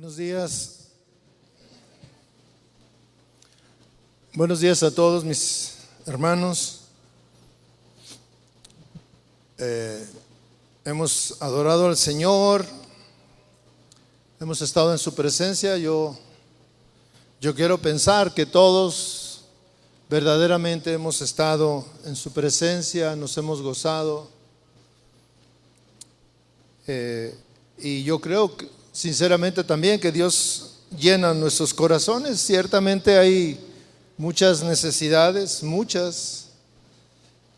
Buenos días. Buenos días a todos mis hermanos. Hemos adorado al Señor, hemos estado en su presencia. Yo quiero pensar que todos verdaderamente hemos estado en su presencia, nos hemos gozado. Y yo creo sinceramente también que Dios llena nuestros corazones. Ciertamente hay muchas necesidades,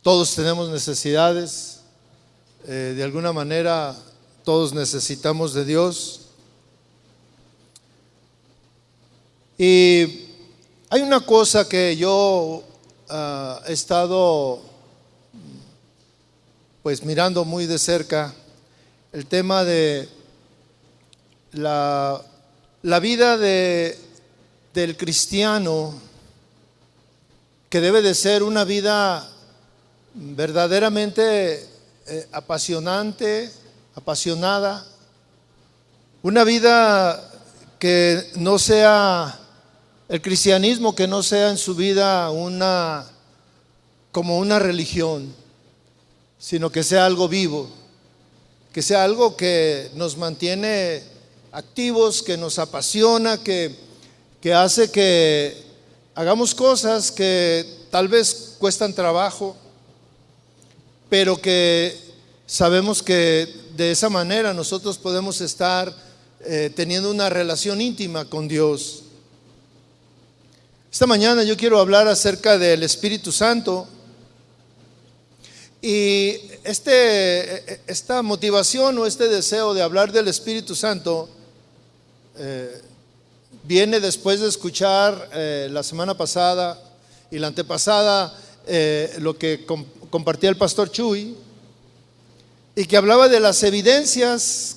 todos tenemos necesidades, de alguna manera todos necesitamos de Dios. Y hay una cosa que yo he estado pues mirando muy de cerca, el tema de la vida del cristiano, que debe de ser una vida verdaderamente apasionante, apasionada, una vida que no sea, el cristianismo que no sea en su vida como una religión, sino que sea algo vivo, que sea algo que nos mantiene activos, que nos apasiona, que hace que hagamos cosas que tal vez cuestan trabajo, pero que sabemos que de esa manera nosotros podemos estar teniendo una relación íntima con Dios. Esta mañana yo quiero hablar acerca del Espíritu Santo. Y esta motivación o este deseo de hablar del Espíritu Santo viene después de escuchar la semana pasada y la antepasada lo que compartía el pastor Chuy, y que hablaba de las evidencias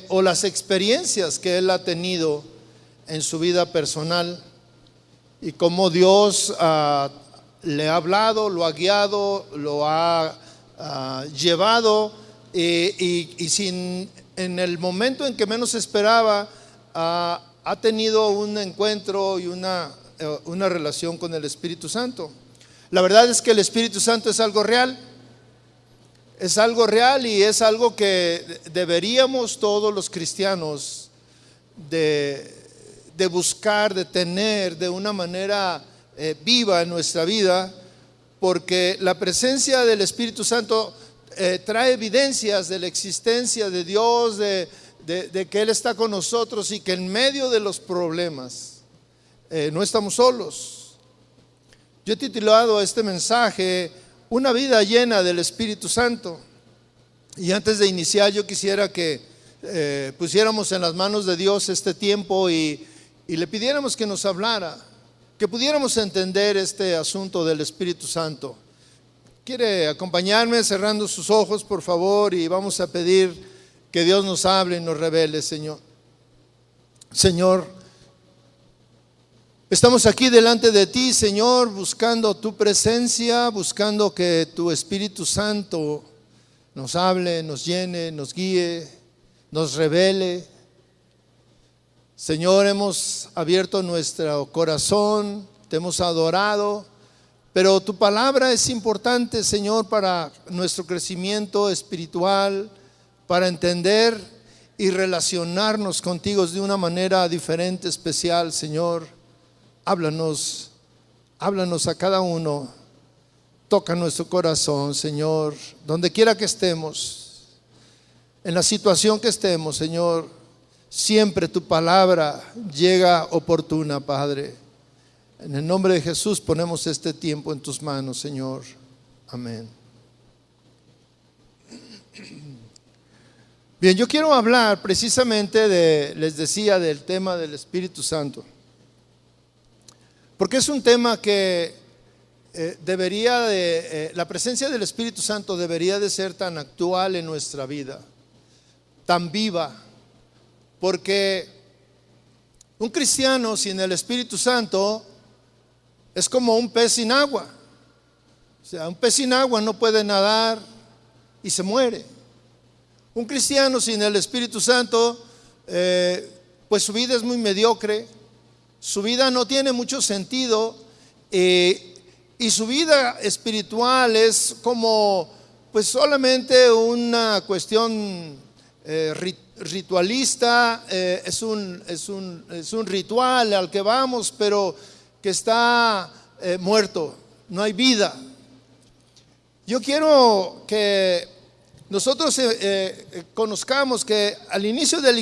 o las experiencias que él ha tenido en su vida personal, y cómo Dios le ha hablado, lo ha guiado, lo ha llevado, y en el momento en que menos esperaba, ha tenido un encuentro y una relación con el Espíritu Santo. La verdad es que el Espíritu Santo es algo real, y es algo que deberíamos todos los cristianos de buscar, de tener de una manera viva en nuestra vida, porque la presencia del Espíritu Santo trae evidencias de la existencia de Dios, de que Él está con nosotros, y que en medio de los problemas no estamos solos. Yo he titulado este mensaje "Una vida llena del Espíritu Santo", y antes de iniciar yo quisiera que pusiéramos en las manos de Dios este tiempo y le pidiéramos que nos hablara, que pudiéramos entender este asunto del Espíritu Santo. ¿Quiere acompañarme cerrando sus ojos, por favor? Y vamos a pedir que Dios nos hable y nos revele. Señor, estamos aquí delante de ti, Señor, buscando tu presencia, buscando que tu Espíritu Santo nos hable, nos llene, nos guíe, nos revele. Señor, hemos abierto nuestro corazón, te hemos adorado, pero tu palabra es importante, Señor, para nuestro crecimiento espiritual, para entender y relacionarnos contigo de una manera diferente, especial. Señor, háblanos a cada uno, toca nuestro corazón, Señor, donde quiera que estemos, en la situación que estemos, Señor, siempre tu palabra llega oportuna, Padre. En el nombre de Jesús ponemos este tiempo en tus manos, Señor. Amén. Bien, yo quiero hablar precisamente les decía, del tema del Espíritu Santo, porque es un tema que la presencia del Espíritu Santo debería de ser tan actual en nuestra vida, tan viva, porque un cristiano sin el Espíritu Santo es como un pez sin agua. O sea, un pez sin agua no puede nadar y se muere. Un cristiano sin el Espíritu Santo pues su vida es muy mediocre, su vida no tiene mucho sentido, y su vida espiritual es como pues solamente una cuestión ritualista, es un ritual al que vamos, pero que está muerto, no hay vida. Yo quiero que nosotros conozcamos que al inicio de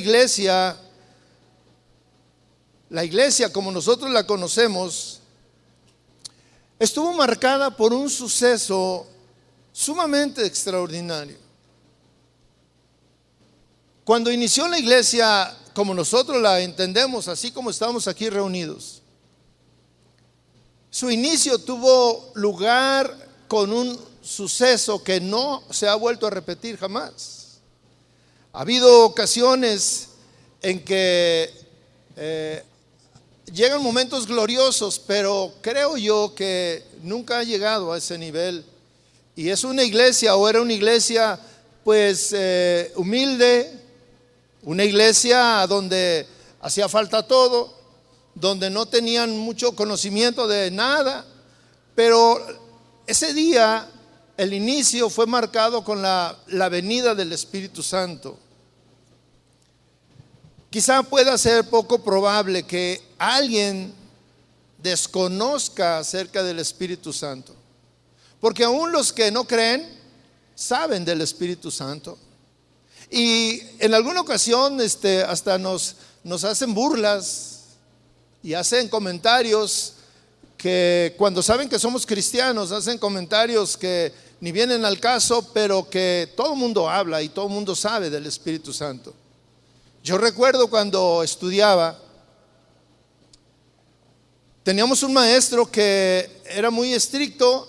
la iglesia como nosotros la conocemos, estuvo marcada por un suceso sumamente extraordinario. Cuando inició la iglesia como nosotros la entendemos, así como estamos aquí reunidos, su inicio tuvo lugar con un suceso que no se ha vuelto a repetir jamás. Ha habido ocasiones en que llegan momentos gloriosos, pero creo yo que nunca ha llegado a ese nivel. Y es una iglesia, o era una iglesia pues humilde, una iglesia donde hacía falta todo, donde no tenían mucho conocimiento de nada, pero ese día el inicio fue marcado con la venida del Espíritu Santo. Quizá pueda ser poco probable que alguien desconozca acerca del Espíritu Santo, porque aún los que no creen saben del Espíritu Santo, y en alguna ocasión hasta nos hacen burlas y hacen comentarios que cuando saben que somos cristianos, hacen comentarios que ni vienen al caso, pero que todo el mundo habla y todo el mundo sabe del Espíritu Santo. Yo recuerdo cuando estudiaba, teníamos un maestro que era muy estricto,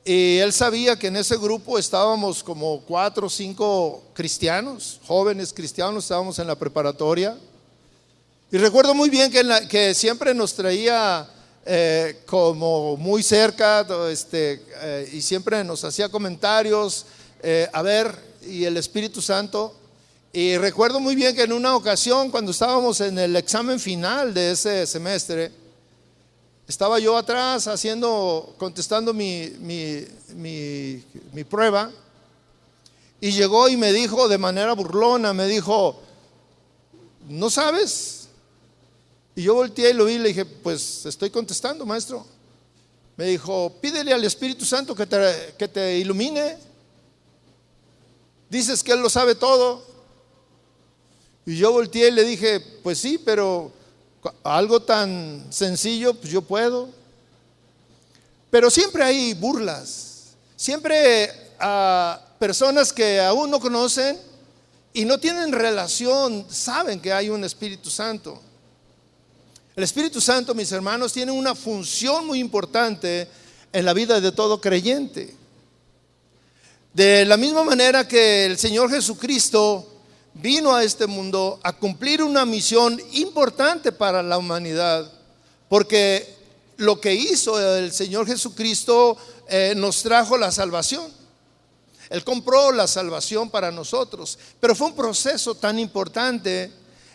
y él sabía que en ese grupo estábamos como 4 o 5 cristianos, jóvenes cristianos, estábamos en la preparatoria. Y recuerdo muy bien que siempre nos traía como muy cerca, y siempre nos hacía comentarios, y el Espíritu Santo. Y recuerdo muy bien que en una ocasión, cuando estábamos en el examen final de ese semestre, estaba yo atrás contestando mi prueba, y llegó y me dijo de manera burlona, me dijo: ¿no sabes? Y yo volteé y lo vi y le dije: pues estoy contestando, maestro. Me dijo: pídele al Espíritu Santo que te ilumine. Dices que Él lo sabe todo. Y yo volteé y le dije: pues sí, pero algo tan sencillo, pues yo puedo. Pero siempre hay burlas, siempre personas que aún no conocen y no tienen relación, saben que hay un Espíritu Santo. El Espíritu Santo, mis hermanos, tiene una función muy importante en la vida de todo creyente. De la misma manera que el Señor Jesucristo vino a este mundo a cumplir una misión importante para la humanidad, porque lo que hizo el Señor Jesucristo nos trajo la salvación. Él compró la salvación para nosotros, pero fue un proceso tan importante.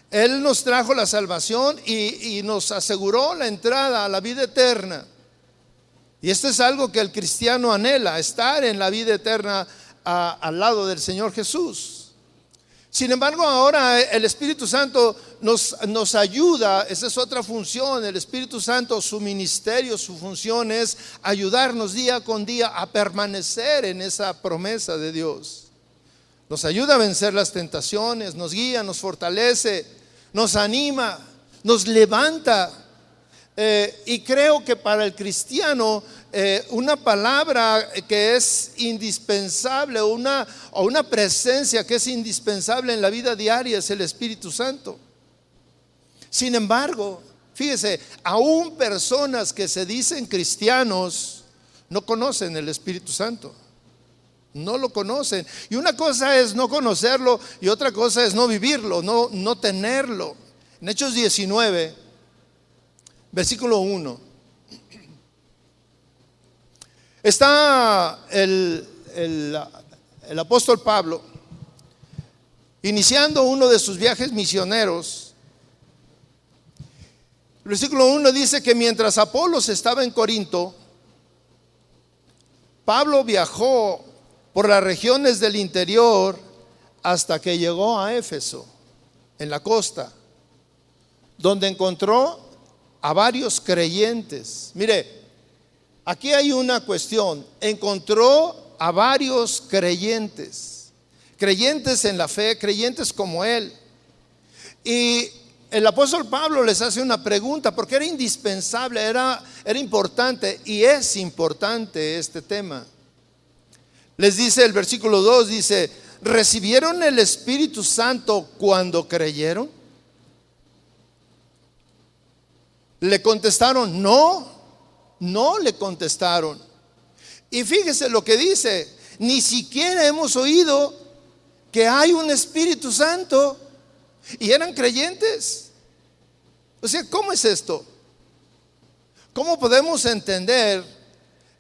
Él nos trajo la salvación y nos aseguró la entrada a la vida eterna. Y esto es algo que el cristiano anhela, estar en la vida eterna al lado del Señor Jesús. Sin embargo, ahora el Espíritu Santo nos ayuda. Esa es otra función. El Espíritu Santo, su ministerio, su función es ayudarnos día con día a permanecer en esa promesa de Dios. Nos ayuda a vencer las tentaciones, nos guía, nos fortalece, nos anima, nos levanta. Y creo que para el cristiano una palabra que es indispensable, o una presencia que es indispensable en la vida diaria, es el Espíritu Santo. Sin embargo, fíjese, aún personas que se dicen cristianos no conocen el Espíritu Santo, no lo conocen. Y una cosa es no conocerlo y otra cosa es no vivirlo, no tenerlo. En Hechos 19, versículo 1, está el apóstol Pablo iniciando uno de sus viajes misioneros El versículo 1 dice que mientras Apolos estaba en Corinto, Pablo viajó por las regiones del interior hasta que llegó a Éfeso, en la costa, donde encontró a varios creyentes. Mire, aquí hay una cuestión. Encontró a varios creyentes, creyentes en la fe, creyentes como él. Y el apóstol Pablo les hace una pregunta, porque era indispensable, era importante, y es importante este tema. Les dice el versículo 2, dice: ¿recibieron el Espíritu Santo cuando creyeron? Le contestaron, no le contestaron. Y fíjese lo que dice: ni siquiera hemos oído que hay un Espíritu Santo. Y eran creyentes. O sea, ¿cómo es esto? ¿Cómo podemos entender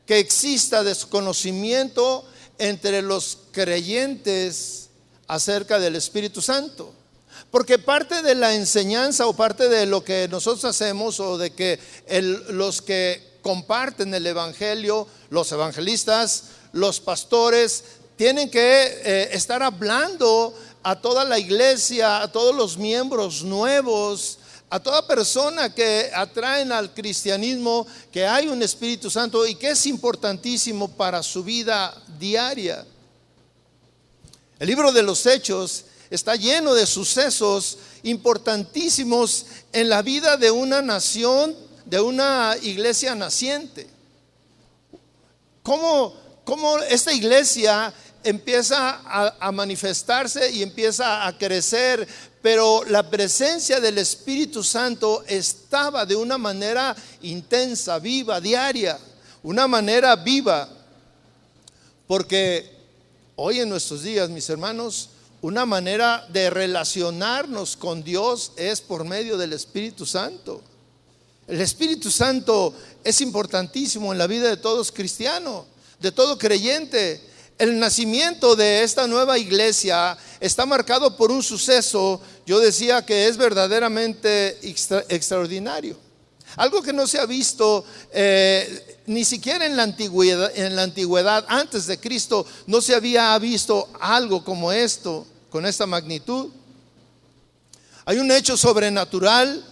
que exista desconocimiento entre los creyentes acerca del Espíritu Santo? Porque parte de la enseñanza o parte de lo que nosotros hacemos, o de que los que comparten el Evangelio, los evangelistas, los pastores, tienen que estar hablando a toda la iglesia, a todos los miembros nuevos, a toda persona que atraen al cristianismo, que hay un Espíritu Santo y que es importantísimo para su vida diaria. El libro de los Hechos está lleno de sucesos importantísimos en la vida de una nación, de una iglesia naciente. ¿Cómo esta iglesia empieza a manifestarse y empieza a crecer? Pero la presencia del Espíritu Santo estaba de una manera intensa, viva, diaria, una manera viva. Porque hoy en nuestros días, mis hermanos, una manera de relacionarnos con Dios es por medio del Espíritu Santo. El Espíritu Santo es importantísimo en la vida de todos cristianos, de todo creyente. El nacimiento de esta nueva iglesia está marcado por un suceso, yo decía, que es verdaderamente extraordinario. Algo que no se ha visto ni siquiera en la antigüedad, antes de Cristo, no se había visto algo como esto, con esta magnitud. Hay un hecho sobrenatural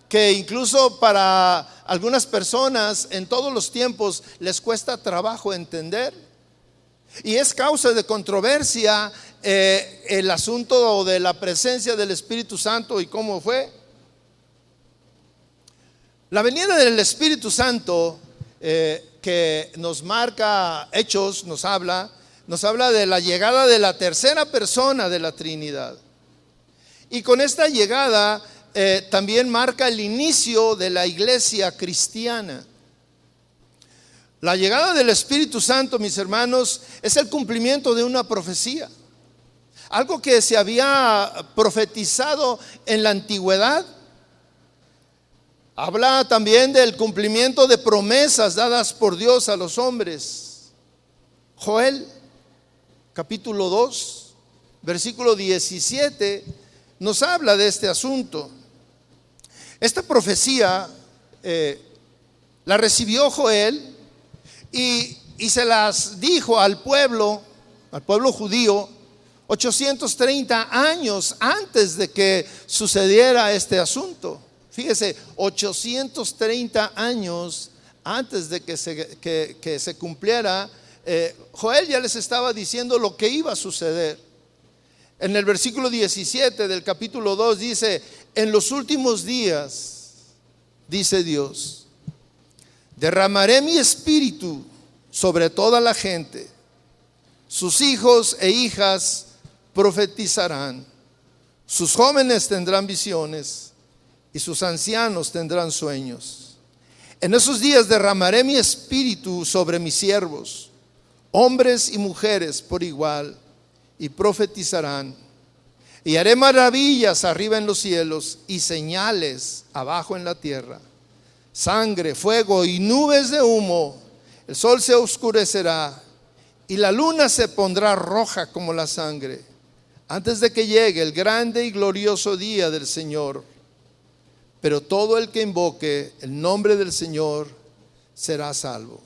que incluso para algunas personas en todos los tiempos les cuesta trabajo entender. Y es causa de controversia el asunto de la presencia del Espíritu Santo y cómo fue. La venida del Espíritu Santo que nos marca Hechos, nos habla de la llegada de la tercera persona de la Trinidad. Y con esta llegada también marca el inicio de la iglesia cristiana. La llegada del Espíritu Santo, mis hermanos, es el cumplimiento de una profecía. Algo que se había profetizado en la antigüedad. Habla también del cumplimiento de promesas dadas por Dios a los hombres. Joel, capítulo 2, versículo 17, nos habla de este asunto. Esta profecía la recibió Joel y se las dijo al pueblo judío 830 años antes de que sucediera este asunto. Fíjese, 830 años antes de que se cumpliera, Joel ya les estaba diciendo lo que iba a suceder. En el versículo 17 del capítulo 2 dice: en los últimos días, dice Dios, derramaré mi espíritu sobre toda la gente. Sus hijos e hijas profetizarán. Sus jóvenes tendrán visiones y sus ancianos tendrán sueños. En esos días derramaré mi espíritu sobre mis siervos, hombres y mujeres por igual, y profetizarán. Y haré maravillas arriba en los cielos y señales abajo en la tierra: sangre, fuego y nubes de humo. El sol se oscurecerá y la luna se pondrá roja como la sangre, antes de que llegue el grande y glorioso día del Señor. pero todo el que invoque el nombre del Señor será salvo.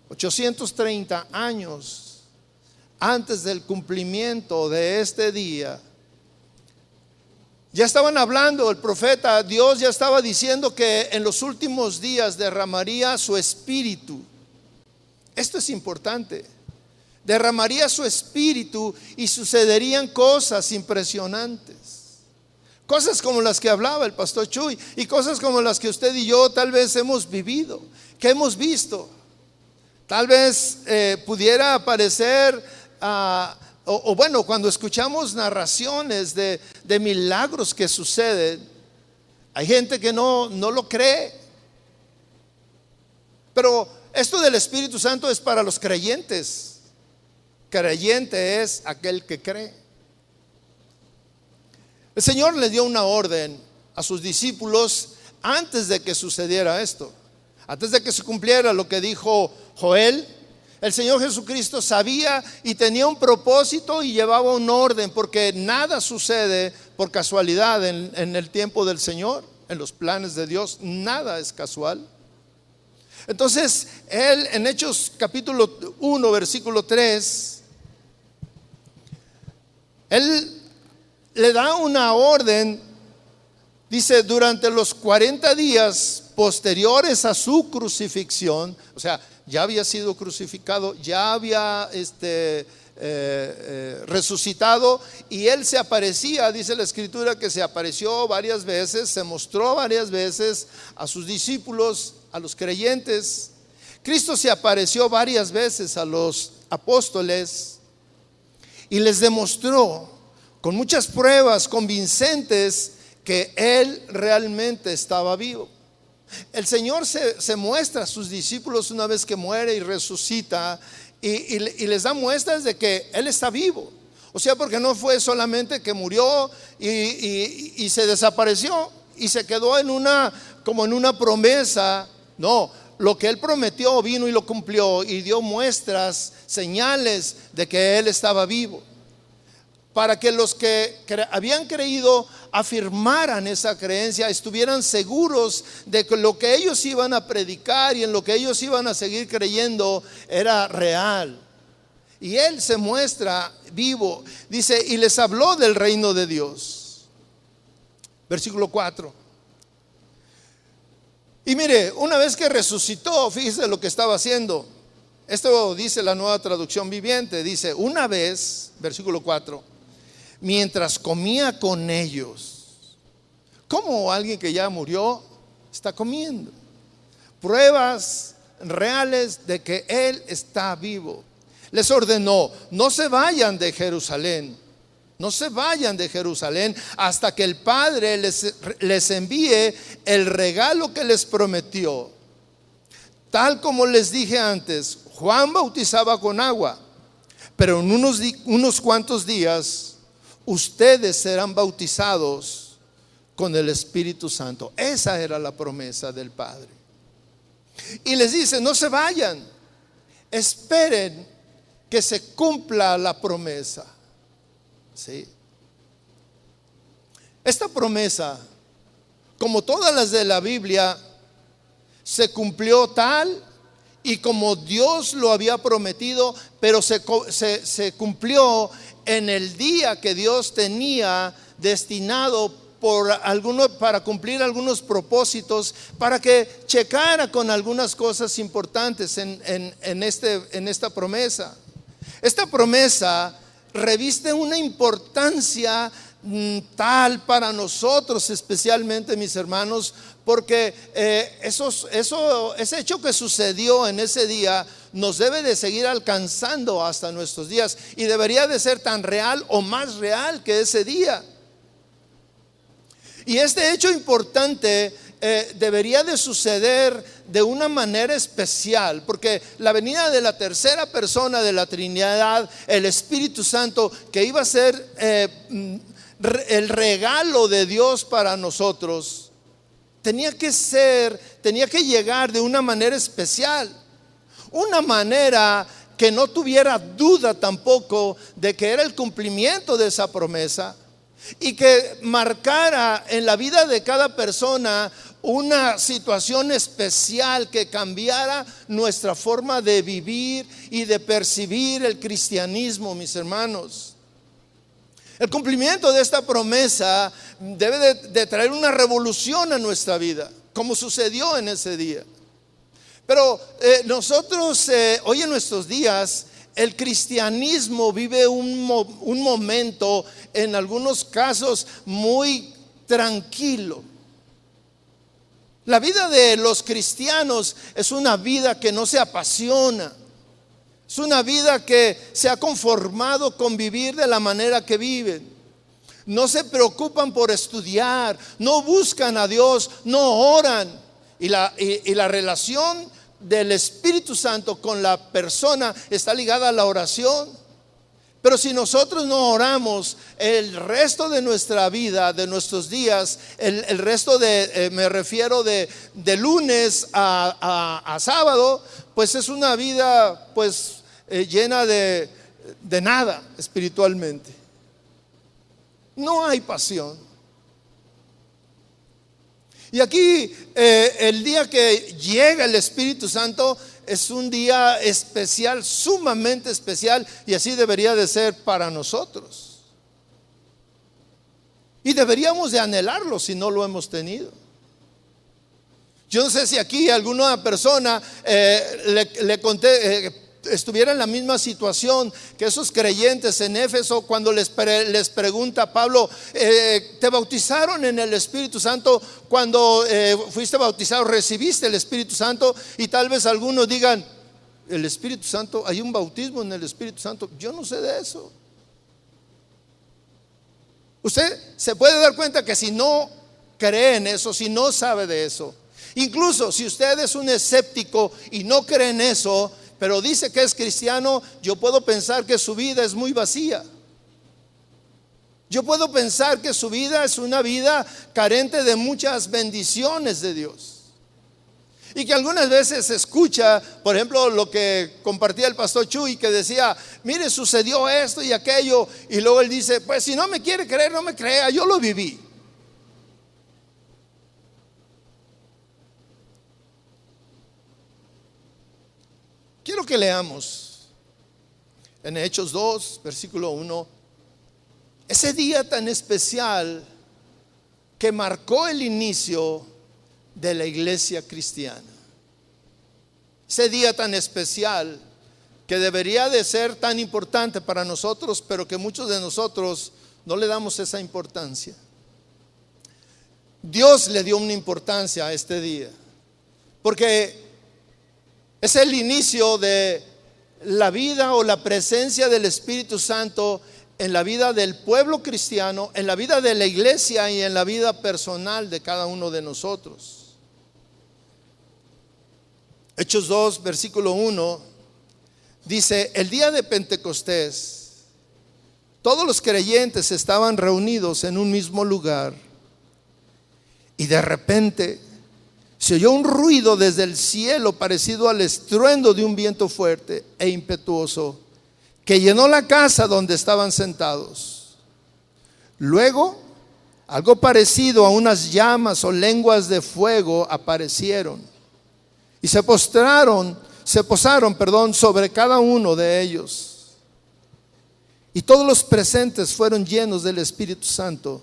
830 años antes del cumplimiento de este día, ya estaban hablando, el profeta, Dios ya estaba diciendo que en los últimos días derramaría su espíritu. Esto es importante. Derramaría su espíritu y sucederían cosas impresionantes. Cosas como las que hablaba el pastor Chuy y cosas como las que usted y yo tal vez hemos vivido, que hemos visto. Tal vez pudiera parecer, bueno, cuando escuchamos narraciones de milagros que suceden, hay gente que no lo cree. Pero esto del Espíritu Santo es para los creyentes. Creyente es aquel que cree. El Señor le dio una orden a sus discípulos antes de que sucediera esto, antes de que se cumpliera lo que dijo Joel. El Señor Jesucristo sabía y tenía un propósito y llevaba un orden, porque nada sucede por casualidad en el tiempo del Señor, en los planes de Dios, nada es casual. Entonces, Él en Hechos capítulo 1, versículo 3, Él le da una orden, dice, durante los 40 días posteriores a su crucifixión, o sea, ya había sido crucificado, ya había resucitado, y Él se aparecía, dice la Escritura, que se apareció varias veces, se mostró varias veces a sus discípulos, a los creyentes. Cristo se apareció varias veces a los apóstoles y les demostró con muchas pruebas convincentes que Él realmente estaba vivo. El Señor se muestra a sus discípulos una vez que muere y resucita, y les da muestras de que Él está vivo. O sea, porque no fue solamente que murió y se desapareció y se quedó como en una promesa. No, lo que Él prometió vino y lo cumplió, y dio muestras, señales de que Él estaba vivo, para que los que habían creído afirmaran esa creencia, estuvieran seguros de que lo que ellos iban a predicar y en lo que ellos iban a seguir creyendo era real. Y Él se muestra vivo. Dice, y les habló del reino de Dios. Versículo 4. Y mire, una vez que resucitó, fíjese lo que estaba haciendo. Esto dice la Nueva Traducción Viviente. Dice, una vez, versículo 4, mientras comía con ellos. ¿Cómo alguien que ya murió está comiendo? Pruebas reales de que Él está vivo. Les ordenó, no se vayan de Jerusalén, no se vayan de Jerusalén hasta que el Padre les envíe el regalo que les prometió. Tal como les dije antes, Juan bautizaba con agua, pero en unos cuantos días ustedes serán bautizados con el Espíritu Santo. Esa era la promesa del Padre. Y les dice, no se vayan, esperen que se cumpla la promesa. ¿Sí? Esta promesa, como todas las de la Biblia, se cumplió tal y como Dios lo había prometido, pero se cumplió en el día que Dios tenía destinado para cumplir algunos propósitos, para que checara con algunas cosas importantes en esta promesa. Esta promesa reviste una importancia tal para nosotros, especialmente, mis hermanos, porque ese hecho que sucedió en ese día nos debe de seguir alcanzando hasta nuestros días, y debería de ser tan real o más real que ese día. Y este hecho importante debería de suceder de una manera especial, porque la venida de la tercera persona de la Trinidad, el Espíritu Santo, que iba a ser el regalo de Dios para nosotros, tenía que llegar de una manera especial, una manera que no tuviera duda tampoco de que era el cumplimiento de esa promesa, y que marcara en la vida de cada persona una situación especial que cambiara nuestra forma de vivir y de percibir el cristianismo, mis hermanos. El cumplimiento de esta promesa debe de traer una revolución a nuestra vida, como sucedió en ese día. Pero nosotros hoy en nuestros días, el cristianismo vive un momento, en algunos casos, muy tranquilo. La vida de los cristianos es una vida que no se apasiona. Es una vida que se ha conformado con vivir de la manera que viven. No se preocupan por estudiar, no buscan a Dios, no oran. Y la relación del Espíritu Santo con la persona está ligada a la oración. Pero si nosotros no oramos, el resto de nuestra vida, de nuestros días, el resto me refiero de lunes a sábado, pues es una vida pues llena de nada espiritualmente. No hay pasión. Y aquí el día que llega el Espíritu Santo es un día especial, sumamente especial, y así debería de ser para nosotros. Y deberíamos de anhelarlo si no lo hemos tenido. Yo no sé si aquí alguna persona le conté, estuviera en la misma situación que esos creyentes en Éfeso, cuando les pregunta Pablo, ¿te bautizaron en el Espíritu Santo? Cuando fuiste bautizado, ¿recibiste el Espíritu Santo? Y tal vez algunos digan, ¿el Espíritu Santo? ¿Hay un bautismo en el Espíritu Santo? Yo no sé de eso. Usted se puede dar cuenta que si no cree en eso, si no sabe de eso, incluso si usted es un escéptico y no cree en eso, pero dice que es cristiano, yo puedo pensar que su vida es muy vacía. Yo puedo pensar que su vida es una vida carente de muchas bendiciones de Dios. Y que algunas veces se escucha, por ejemplo, lo que compartía el pastor Chuy, que decía, mire, sucedió esto y aquello. Y luego él dice, pues si no me quiere creer, no me crea, yo lo viví. Quiero que leamos en Hechos 2, versículo 1, ese día tan especial que marcó el inicio de la iglesia cristiana. Ese día tan especial que debería de ser tan importante para nosotros, pero que muchos de nosotros no le damos esa importancia. Dios le dio una importancia a este día, porque es el inicio de la vida o la presencia del Espíritu Santo en la vida del pueblo cristiano, en la vida de la iglesia y en la vida personal de cada uno de nosotros. Hechos 2, versículo 1, dice, el día de Pentecostés, todos los creyentes estaban reunidos en un mismo lugar y de repente se oyó un ruido desde el cielo parecido al estruendo de un viento fuerte e impetuoso que llenó la casa donde estaban sentados. Luego, algo parecido a unas llamas o lenguas de fuego aparecieron y se posaron, sobre cada uno de ellos. Y todos los presentes fueron llenos del Espíritu Santo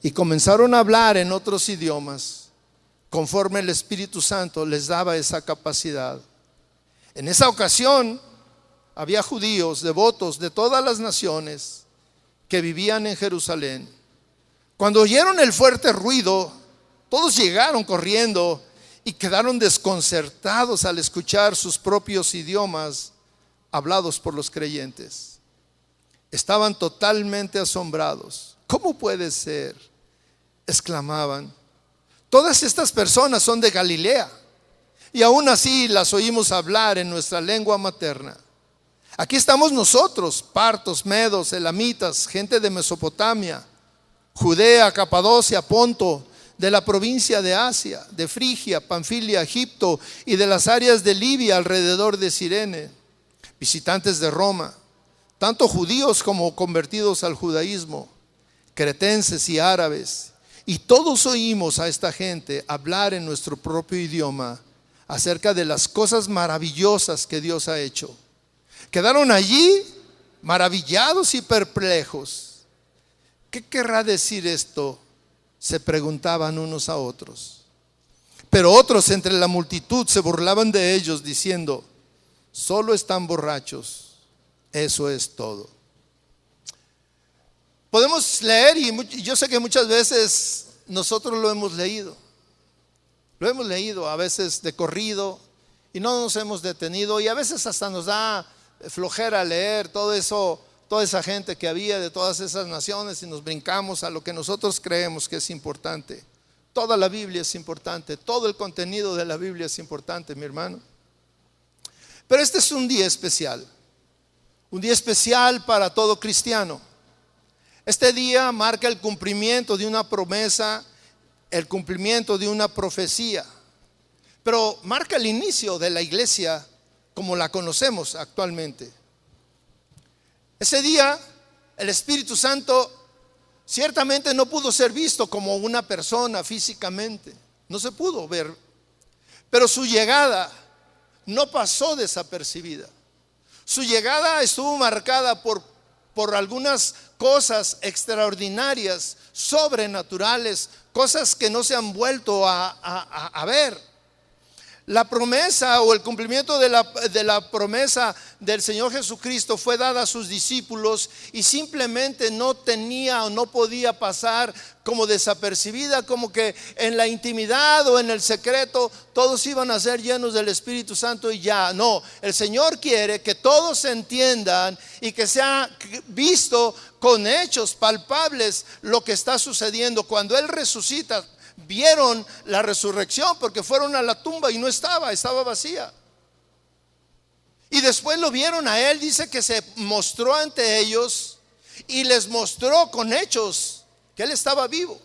y comenzaron a hablar en otros idiomas, conforme el Espíritu Santo les daba esa capacidad. En esa ocasión había judíos devotos de todas las naciones que vivían en Jerusalén. Cuando oyeron el fuerte ruido, todos llegaron corriendo y quedaron desconcertados al escuchar sus propios idiomas hablados por los creyentes. Estaban totalmente asombrados. ¿Cómo puede ser?, exclamaban. Todas estas personas son de Galilea y aún así las oímos hablar en nuestra lengua materna. Aquí estamos nosotros, partos, medos, elamitas, gente de Mesopotamia, Judea, Capadocia, Ponto, de la provincia de Asia, de Frigia, Panfilia, Egipto y de las áreas de Libia alrededor de Cirene, visitantes de Roma, tanto judíos como convertidos al judaísmo. cretenses y árabes, y todos oímos a esta gente hablar en nuestro propio idioma acerca de las cosas maravillosas que Dios ha hecho. Quedaron allí maravillados y perplejos. ¿Qué querrá decir esto?, se preguntaban unos a otros. Pero otros entre la multitud se burlaban de ellos diciendo: solo están borrachos, eso es todo. Podemos leer, y yo sé que muchas veces nosotros lo hemos leído a veces de corrido y no nos hemos detenido, y a veces hasta nos da flojera leer todo eso, toda esa gente que había de todas esas naciones, y nos brincamos a lo que nosotros creemos que es importante. Toda la Biblia es importante, todo el contenido de la Biblia es importante, mi hermano. Pero este es un día especial para todo cristiano. Este día marca el cumplimiento de una promesa, el cumplimiento de una profecía, pero marca el inicio de la iglesia como la conocemos actualmente. Ese día el Espíritu Santo ciertamente no pudo ser visto como una persona físicamente, no se pudo ver, pero su llegada no pasó desapercibida. Su llegada estuvo marcada por algunas cosas extraordinarias, sobrenaturales, cosas que no se han vuelto a ver. La promesa o el cumplimiento de la promesa del Señor Jesucristo fue dada a sus discípulos, y simplemente no tenía o no podía pasar como desapercibida, como que en la intimidad o en el secreto todos iban a ser llenos del Espíritu Santo y ya. No, el Señor quiere que todos entiendan y que sea visto con hechos palpables lo que está sucediendo. Cuando Él resucita, vieron la resurrección porque fueron a la tumba y no estaba vacía. Y después lo vieron a Él, dice que se mostró ante ellos y les mostró con hechos que Él estaba vivo.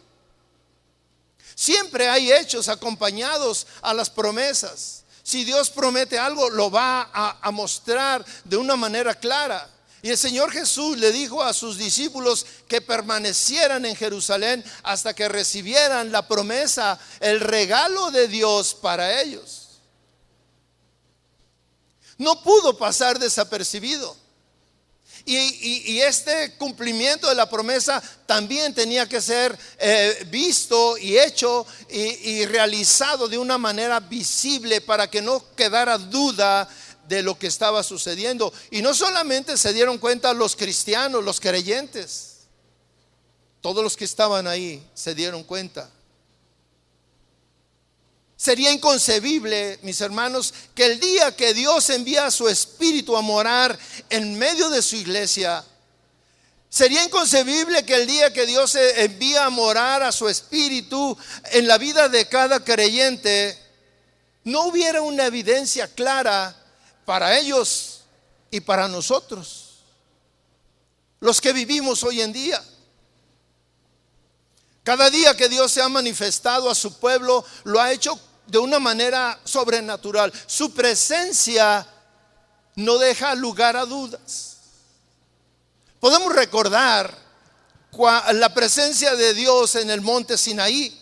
Siempre hay hechos acompañados a las promesas. Si Dios promete algo, lo va a mostrar de una manera clara. Y el Señor Jesús le dijo a sus discípulos que permanecieran en Jerusalén hasta que recibieran la promesa, el regalo de Dios para ellos. No pudo pasar desapercibido. Y este cumplimiento de la promesa también tenía que ser visto y hecho y realizado de una manera visible para que no quedara duda de lo que estaba sucediendo. Y no solamente se dieron cuenta los cristianos, los creyentes, todos los que estaban ahí se dieron cuenta. Sería inconcebible, mis hermanos, que el día que Dios envía a su Espíritu a morar en medio de su iglesia, sería inconcebible que el día que Dios envía a morar a su Espíritu en la vida de cada creyente, no hubiera una evidencia clara para ellos y para nosotros, los que vivimos hoy en día. Cada día que Dios se ha manifestado a su pueblo, lo ha hecho de una manera sobrenatural. Su presencia no deja lugar a dudas. Podemos recordar la presencia de Dios en el monte Sinaí,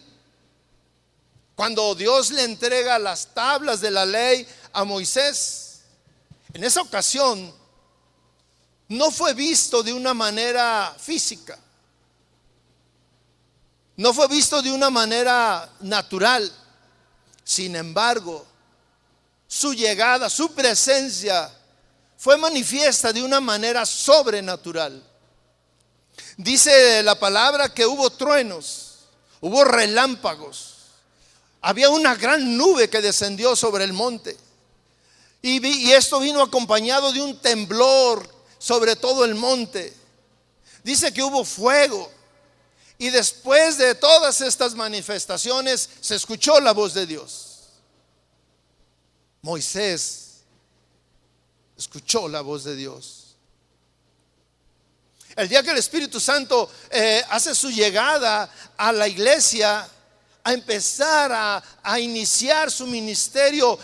cuando Dios le entrega las tablas de la ley a Moisés. En esa ocasión no fue visto de una manera física, no fue visto de una manera natural. Sin embargo, su llegada, su presencia fue manifiesta de una manera sobrenatural. Dice la palabra que hubo truenos, hubo relámpagos, había una gran nube que descendió sobre el monte. Y esto vino acompañado de un temblor sobre todo el monte. Dice que hubo fuego. Y después de todas estas manifestaciones se escuchó la voz de Dios. Moisés escuchó la voz de Dios. El día que el Espíritu Santo hace su llegada a la iglesia, a empezar a iniciar su ministerio,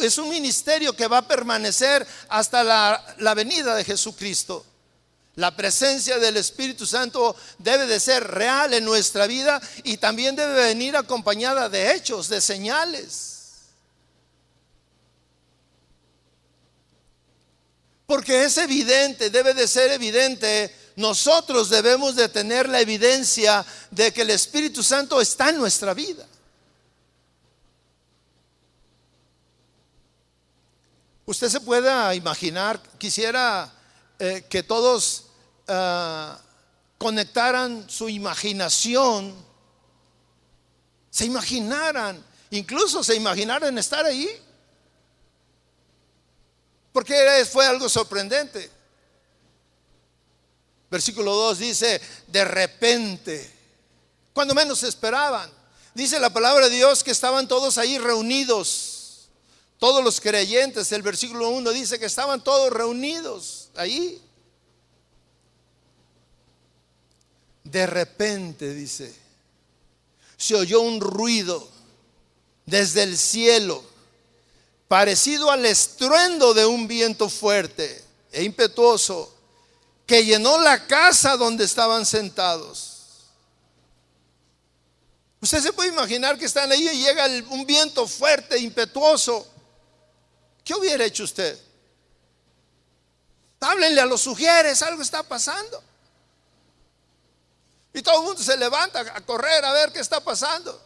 es un ministerio que va a permanecer hasta la venida de Jesucristo. La presencia del Espíritu Santo debe de ser real en nuestra vida y también debe venir acompañada de hechos, de señales. Porque es evidente, debe de ser evidente. Nosotros debemos de tener la evidencia de que el Espíritu Santo está en nuestra vida. Usted se puede imaginar, quisiera que todos conectaran su imaginación, se imaginaran, incluso se imaginaran estar ahí. Porque fue algo sorprendente. Versículo 2 dice, de repente, cuando menos se esperaban. Dice la palabra de Dios que estaban todos ahí reunidos, todos los creyentes. El versículo 1 dice que estaban todos reunidos ahí. De repente, dice, se oyó un ruido desde el cielo, parecido al estruendo de un viento fuerte e impetuoso, que llenó la casa donde estaban sentados. Usted se puede imaginar que están ahí y llega un viento fuerte, impetuoso. ¿Qué hubiera hecho usted? Háblenle a los ujieres, algo está pasando. Y todo el mundo se levanta a correr a ver qué está pasando.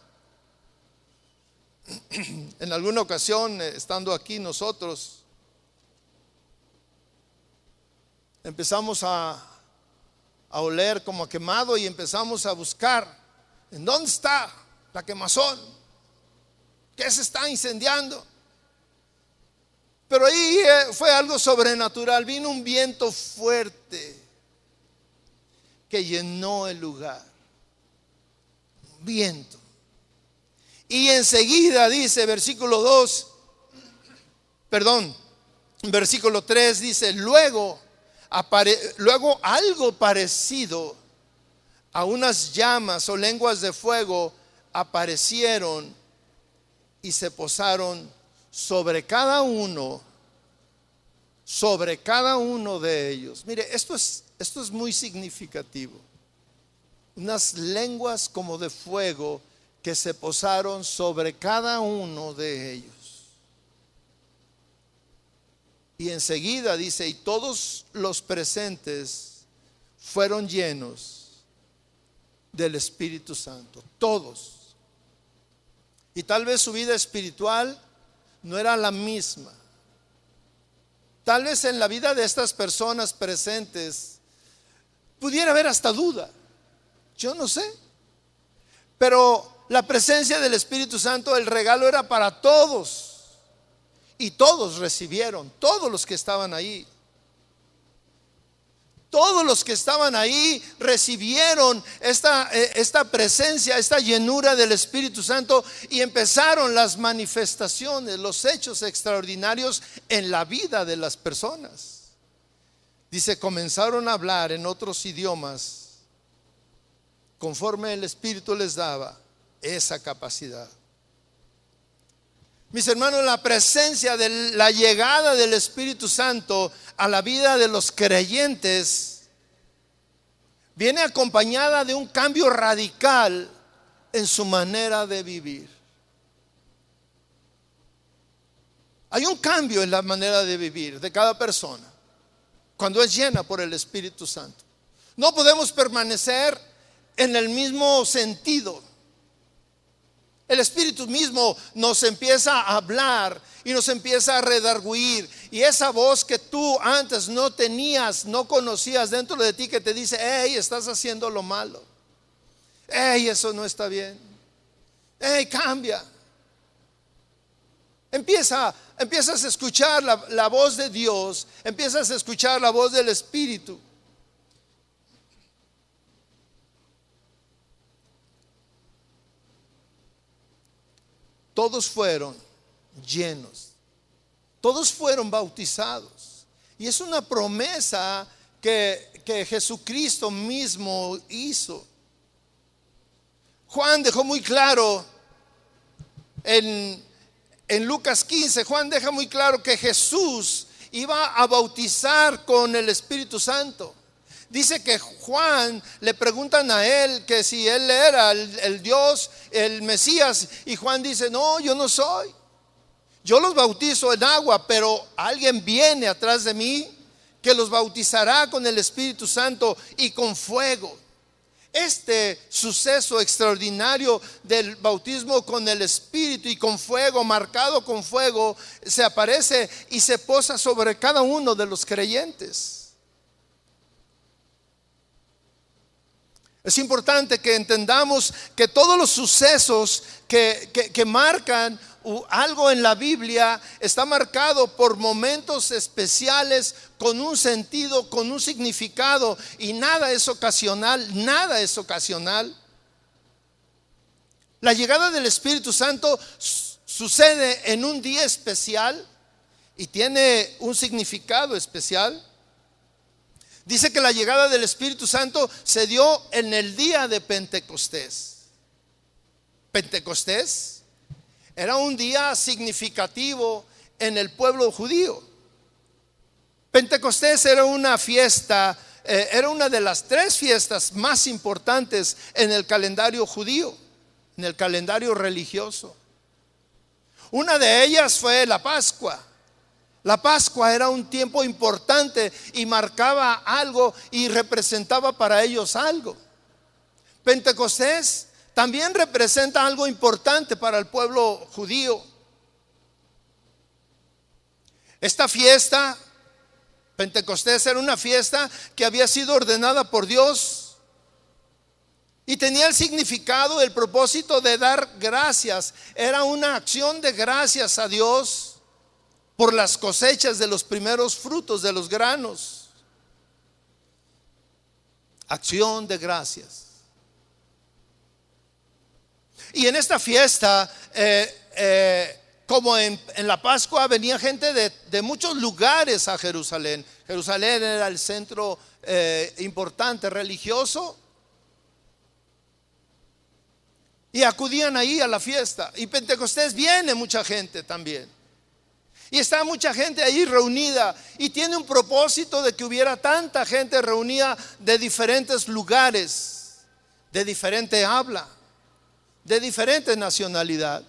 En alguna ocasión, estando aquí nosotros, empezamos a oler como a quemado y empezamos a buscar en dónde está la quemazón, qué se está incendiando. Pero ahí fue algo sobrenatural. Vino un viento fuerte que llenó el lugar. Un viento. Y enseguida dice, versículo 3 dice, luego algo parecido a unas llamas o lenguas de fuego aparecieron y se posaron sobre cada uno de ellos. Mire, esto es muy significativo. Unas lenguas como de fuego que se posaron sobre cada uno de ellos. Y enseguida dice, y todos los presentes fueron llenos del Espíritu Santo, todos. Y tal vez su vida espiritual no era la misma. Tal vez en la vida de estas personas presentes pudiera haber hasta duda. Yo no sé. Pero la presencia del Espíritu Santo, el regalo era para todos. Y todos recibieron, todos los que estaban ahí. Todos los que estaban ahí recibieron esta presencia, esta llenura del Espíritu Santo, y empezaron las manifestaciones, los hechos extraordinarios en la vida de las personas. Dice, comenzaron a hablar en otros idiomas conforme el Espíritu les daba esa capacidad. Mis hermanos, la presencia de la llegada del Espíritu Santo a la vida de los creyentes viene acompañada de un cambio radical en su manera de vivir. Hay un cambio en la manera de vivir de cada persona cuando es llena por el Espíritu Santo. No podemos permanecer en el mismo sentido. El Espíritu mismo nos empieza a hablar y nos empieza a redarguir. Y esa voz que tú antes no tenías, no conocías dentro de ti, que te dice, hey, estás haciendo lo malo. Hey, eso no está bien. Hey, cambia. Empiezas a escuchar la voz de Dios. Empiezas a escuchar la voz del Espíritu. Todos fueron llenos, todos fueron bautizados. Y es una promesa que Jesucristo mismo hizo. Juan dejó muy claro en Lucas 15, Juan deja muy claro que Jesús iba a bautizar con el Espíritu Santo. Dice que Juan le preguntan a él que si él era el Dios, el Mesías, y Juan dice: no, yo no soy. Yo los bautizo en agua, pero alguien viene atrás de mí que los bautizará con el Espíritu Santo y con fuego. Este suceso extraordinario del bautismo con el Espíritu y con fuego, marcado con fuego, se aparece y se posa sobre cada uno de los creyentes. Es importante que entendamos que todos los sucesos que marcan algo en la Biblia está marcado por momentos especiales, con un sentido, con un significado, y nada es ocasional, nada es ocasional. La llegada del Espíritu Santo sucede en un día especial y tiene un significado especial. Dice que la llegada del Espíritu Santo se dio en el día de Pentecostés. Pentecostés era un día significativo en el pueblo judío. Pentecostés era una fiesta, era una de las 3 fiestas más importantes en el calendario judío, en el calendario religioso. Una de ellas fue la Pascua. La Pascua era un tiempo importante y marcaba algo y representaba para ellos algo. Pentecostés también representa algo importante para el pueblo judío. Esta fiesta, Pentecostés, era una fiesta que había sido ordenada por Dios y tenía el significado, el propósito de dar gracias. Era una acción de gracias a Dios por las cosechas de los primeros frutos de los granos. Acción de gracias. Y en esta fiesta, como en la Pascua, venía gente de muchos lugares a Jerusalén. Jerusalén era el centro importante religioso, y acudían ahí a la fiesta. Y Pentecostés viene mucha gente también. Y está mucha gente ahí reunida, y tiene un propósito de que hubiera tanta gente reunida de diferentes lugares, de diferente habla, de diferente nacionalidad.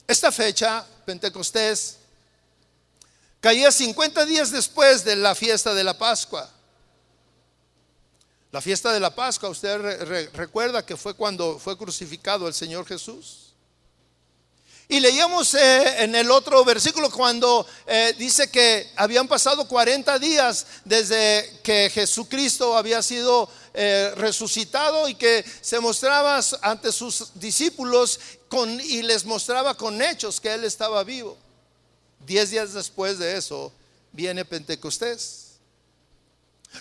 Esta fecha, Pentecostés, caía 50 días después de la fiesta de la Pascua. La fiesta de la Pascua, usted recuerda que fue cuando fue crucificado el Señor Jesús. Y leíamos en el otro versículo cuando dice que habían pasado 40 días desde que Jesucristo había sido resucitado, y que se mostraba ante sus discípulos y les mostraba con hechos que Él estaba vivo. 10 días después de eso viene Pentecostés.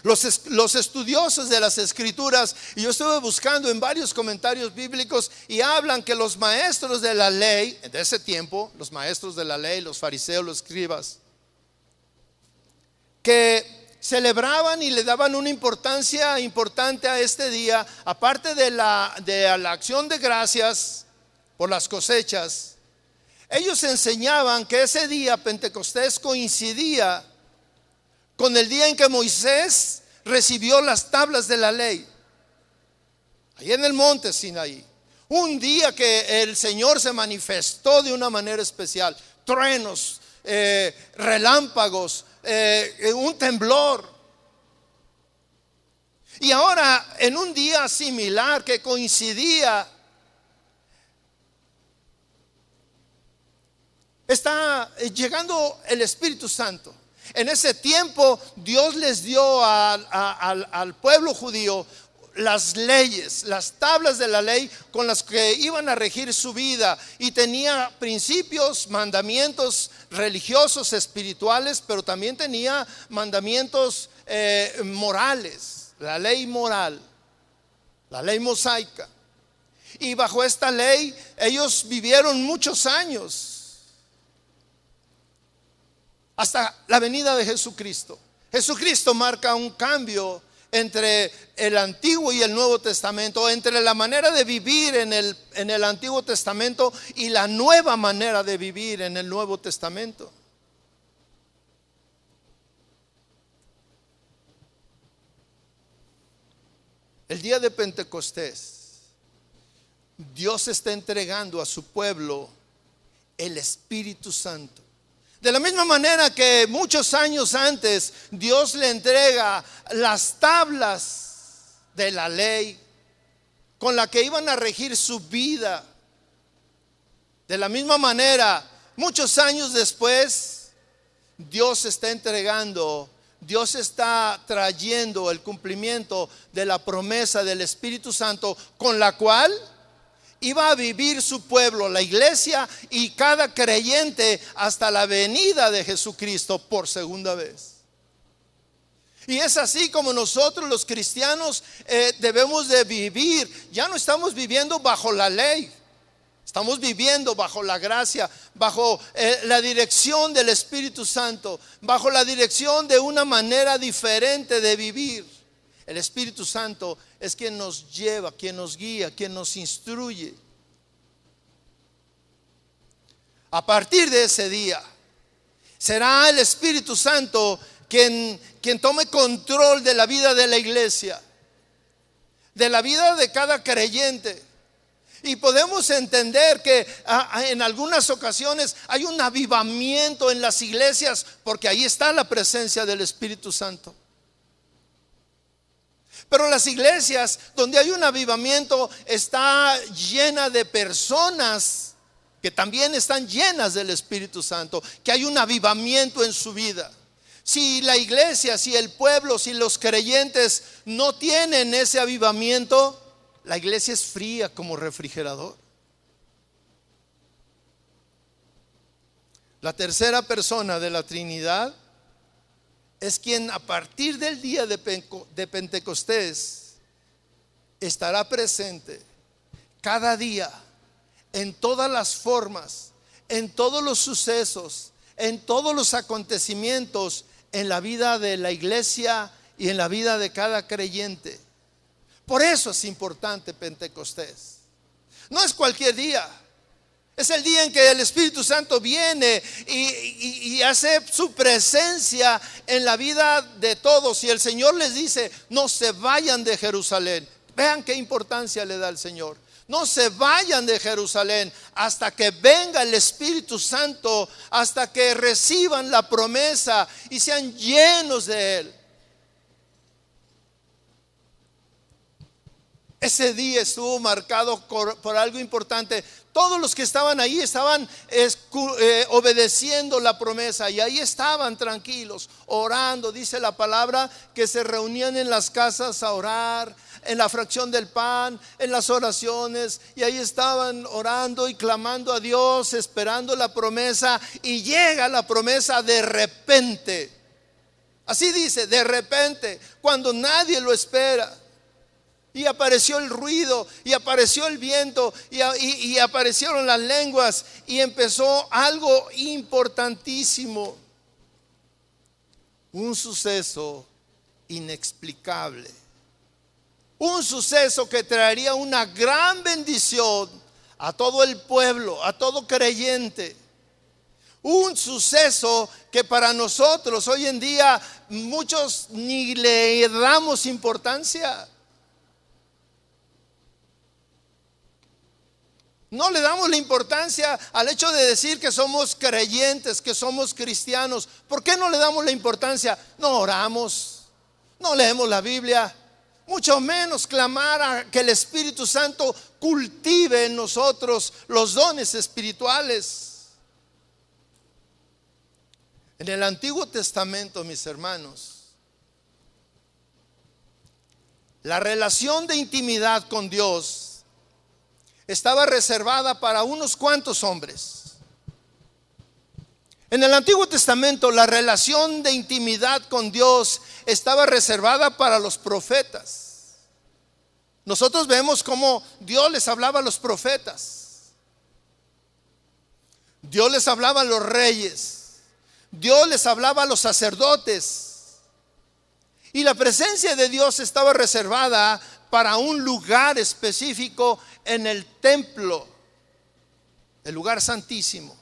Los estudiosos de las Escrituras, y yo estuve buscando en varios comentarios bíblicos, y hablan que los maestros de la ley de ese tiempo, los maestros de la ley, los fariseos, los escribas, que celebraban y le daban una importancia importante a este día, aparte de la acción de gracias por las cosechas. Ellos enseñaban que ese día, Pentecostés, coincidía con el día en que Moisés recibió las tablas de la ley, ahí en el monte Sinaí. Un día que el Señor se manifestó de una manera especial. Truenos, relámpagos, un temblor. Y ahora, en un día similar que coincidía, está llegando el Espíritu Santo. En ese tiempo Dios les dio al pueblo judío las leyes, las tablas de la ley con las que iban a regir su vida, y tenía principios, mandamientos religiosos, espirituales, pero también tenía mandamientos morales, la ley moral, la ley mosaica. Y bajo esta ley ellos vivieron muchos años, hasta la venida de Jesucristo. Jesucristo marca un cambio entre el Antiguo y el Nuevo Testamento, entre la manera de vivir en el Antiguo Testamento y la nueva manera de vivir en el Nuevo Testamento. el día de Pentecostés, Dios está entregando a su pueblo el Espíritu Santo. De la misma manera que muchos años antes Dios le entrega las tablas de la ley con la que iban a regir su vida. De la misma manera, muchos años después, Dios está entregando, Dios está trayendo el cumplimiento de la promesa del Espíritu Santo, con la cual iba a vivir su pueblo, la iglesia y cada creyente hasta la venida de Jesucristo por segunda vez. Y es así como nosotros los cristianos debemos de vivir. Ya no estamos viviendo bajo la ley, estamos viviendo bajo la gracia, bajo la dirección del Espíritu Santo, bajo la dirección de una manera diferente de vivir. El Espíritu Santo es quien nos lleva, quien nos guía, quien nos instruye. A partir de ese día, será el Espíritu Santo quien tome control de la vida de la iglesia, de la vida de cada creyente. Y podemos entender que en algunas ocasiones hay un avivamiento en las iglesias, porque ahí está la presencia del Espíritu Santo. Pero las iglesias donde hay un avivamiento está llena de personas que también están llenas del Espíritu Santo, que hay un avivamiento en su vida. Si la iglesia, si el pueblo, si los creyentes no tienen ese avivamiento, la iglesia es fría como refrigerador. La tercera persona de la Trinidad es quien a partir del día de Pentecostés estará presente cada día, en todas las formas, en todos los sucesos, en todos los acontecimientos, en la vida de la iglesia y en la vida de cada creyente. Por eso es importante Pentecostés. No es cualquier día. Es el día en que el Espíritu Santo viene y hace su presencia en la vida de todos. Y el Señor les dice: no se vayan de Jerusalén. Vean qué importancia le da el Señor. No se vayan de Jerusalén hasta que venga el Espíritu Santo, hasta que reciban la promesa y sean llenos de Él. Ese día estuvo marcado por algo importante. Todos los que estaban ahí estaban obedeciendo la promesa, y ahí estaban tranquilos, orando. Dice la palabra que se reunían en las casas a orar, en la fracción del pan, en las oraciones, y ahí estaban orando y clamando a Dios, esperando la promesa. Y llega la promesa de repente. Así dice, de repente, cuando nadie lo espera. Y apareció el ruido, y apareció el viento, y aparecieron las lenguas, y empezó algo importantísimo. Un suceso inexplicable. Un suceso que traería una gran bendición a todo el pueblo, a todo creyente. Un suceso que para nosotros hoy en día muchos ni le damos importancia. No le damos la importancia al hecho de decir que somos creyentes, que somos cristianos. ¿Por qué no le damos la importancia? No oramos, no leemos la Biblia, mucho menos clamar a que el Espíritu Santo cultive en nosotros los dones espirituales. En el Antiguo Testamento, mis hermanos, la relación de intimidad con Dios estaba reservada para unos cuantos hombres. En el Antiguo Testamento la relación de intimidad con Dios estaba reservada para los profetas. Nosotros vemos cómo Dios les hablaba a los profetas, Dios les hablaba a los reyes, Dios les hablaba a los sacerdotes. Y la presencia de Dios estaba reservada para un lugar específico en el templo, el lugar santísimo.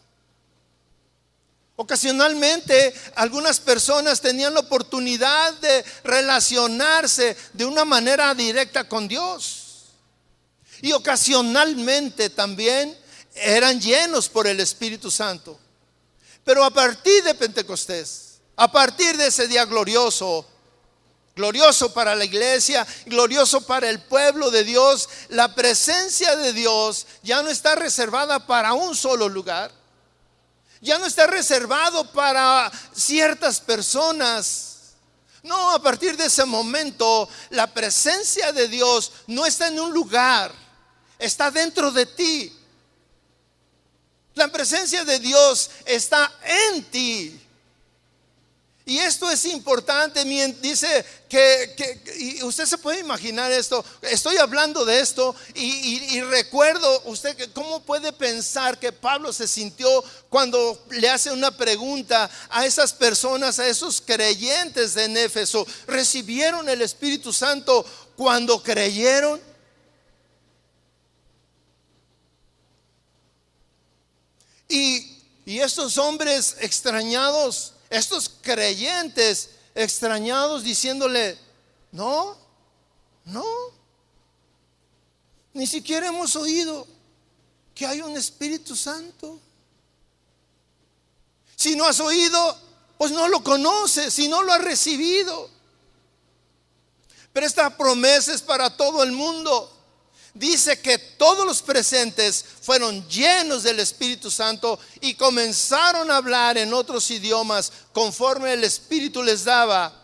Ocasionalmente algunas personas tenían la oportunidad de relacionarse de una manera directa con Dios. Y ocasionalmente también eran llenos por el Espíritu Santo. Pero a partir de Pentecostés, a partir de ese día glorioso, glorioso para la iglesia, glorioso para el pueblo de Dios, la presencia de Dios ya no está reservada para un solo lugar. Ya no está reservado para ciertas personas. No, a partir de ese momento la presencia de Dios no está en un lugar, está dentro de ti. La presencia de Dios está en ti. Y esto es importante. Dice y usted se puede imaginar esto. Estoy hablando de esto y recuerdo usted cómo puede pensar que Pablo se sintió cuando le hace una pregunta a esas personas, a esos creyentes de Éfeso. ¿Recibieron el Espíritu Santo cuando creyeron? Y estos hombres extrañados, estos creyentes extrañados, diciéndole: no, ni siquiera hemos oído que hay un Espíritu Santo. Si no has oído, pues no lo conoces, si no lo has recibido. Pero esta promesa es para todo el mundo. Dice que todos los presentes fueron llenos del Espíritu Santo y comenzaron a hablar en otros idiomas conforme el Espíritu les daba.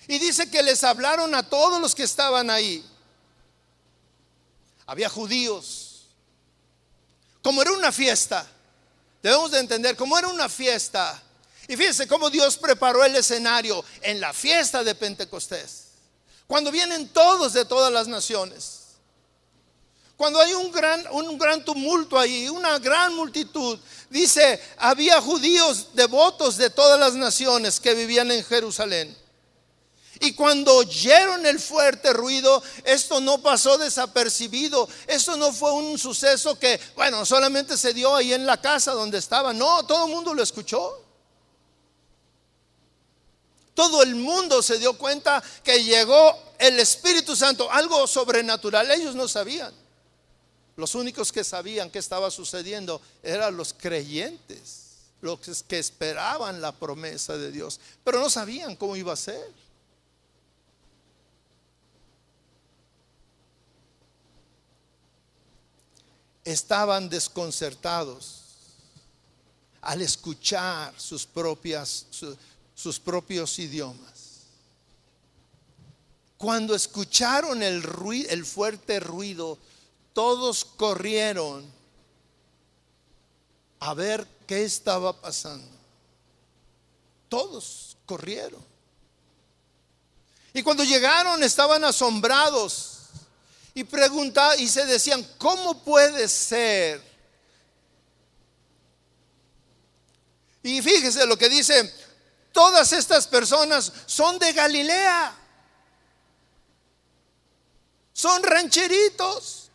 Y dice que les hablaron a todos los que estaban ahí. Había judíos. Como era una fiesta, debemos de entender, como era una fiesta. Y fíjense cómo Dios preparó el escenario en la fiesta de Pentecostés, cuando vienen todos de todas las naciones, cuando hay un gran tumulto ahí, una gran multitud. Dice, había judíos devotos de todas las naciones que vivían en Jerusalén. Y cuando oyeron el fuerte ruido, esto no pasó desapercibido. Esto no fue un suceso que, bueno, solamente se dio ahí en la casa donde estaban. No, todo el mundo lo escuchó. Todo el mundo se dio cuenta que llegó el Espíritu Santo, algo sobrenatural. Ellos no sabían. Los únicos que sabían qué estaba sucediendo eran los creyentes, los que esperaban la promesa de Dios, pero no sabían cómo iba a ser. Estaban desconcertados al escuchar sus propios idiomas. Cuando escucharon el fuerte ruido, todos corrieron a ver qué estaba pasando. Todos corrieron. Y cuando llegaron estaban asombrados y preguntaban y se decían: ¿cómo puede ser? Y fíjese lo que dice: todas estas personas son de Galilea, son rancheritos,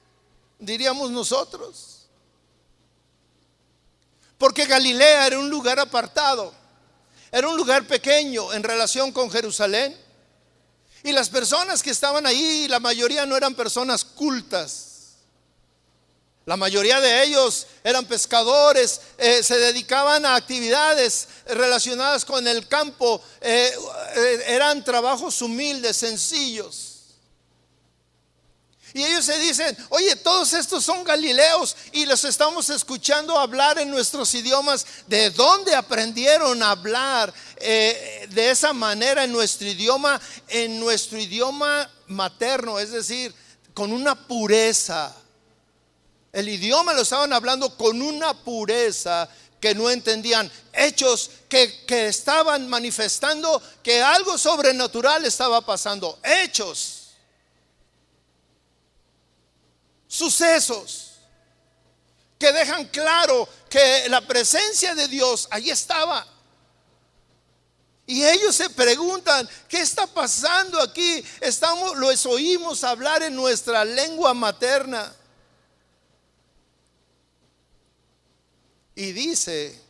diríamos nosotros, porque Galilea era un lugar apartado, era un lugar pequeño en relación con Jerusalén. Y las personas que estaban ahí, la mayoría no eran personas cultas. La mayoría de ellos eran pescadores, se dedicaban a actividades relacionadas con el campo, eran trabajos humildes, sencillos. Y ellos se dicen: oye, todos estos son galileos y los estamos escuchando hablar en nuestros idiomas. ¿De dónde aprendieron a hablar de esa manera en nuestro idioma materno? Es decir, con una pureza. El idioma lo estaban hablando con una pureza que no entendían. Hechos que estaban manifestando que algo sobrenatural estaba pasando. Hechos, sucesos que dejan claro que la presencia de Dios allí estaba. Y ellos se preguntan: ¿qué está pasando aquí? Los oímos hablar en nuestra lengua materna. y dice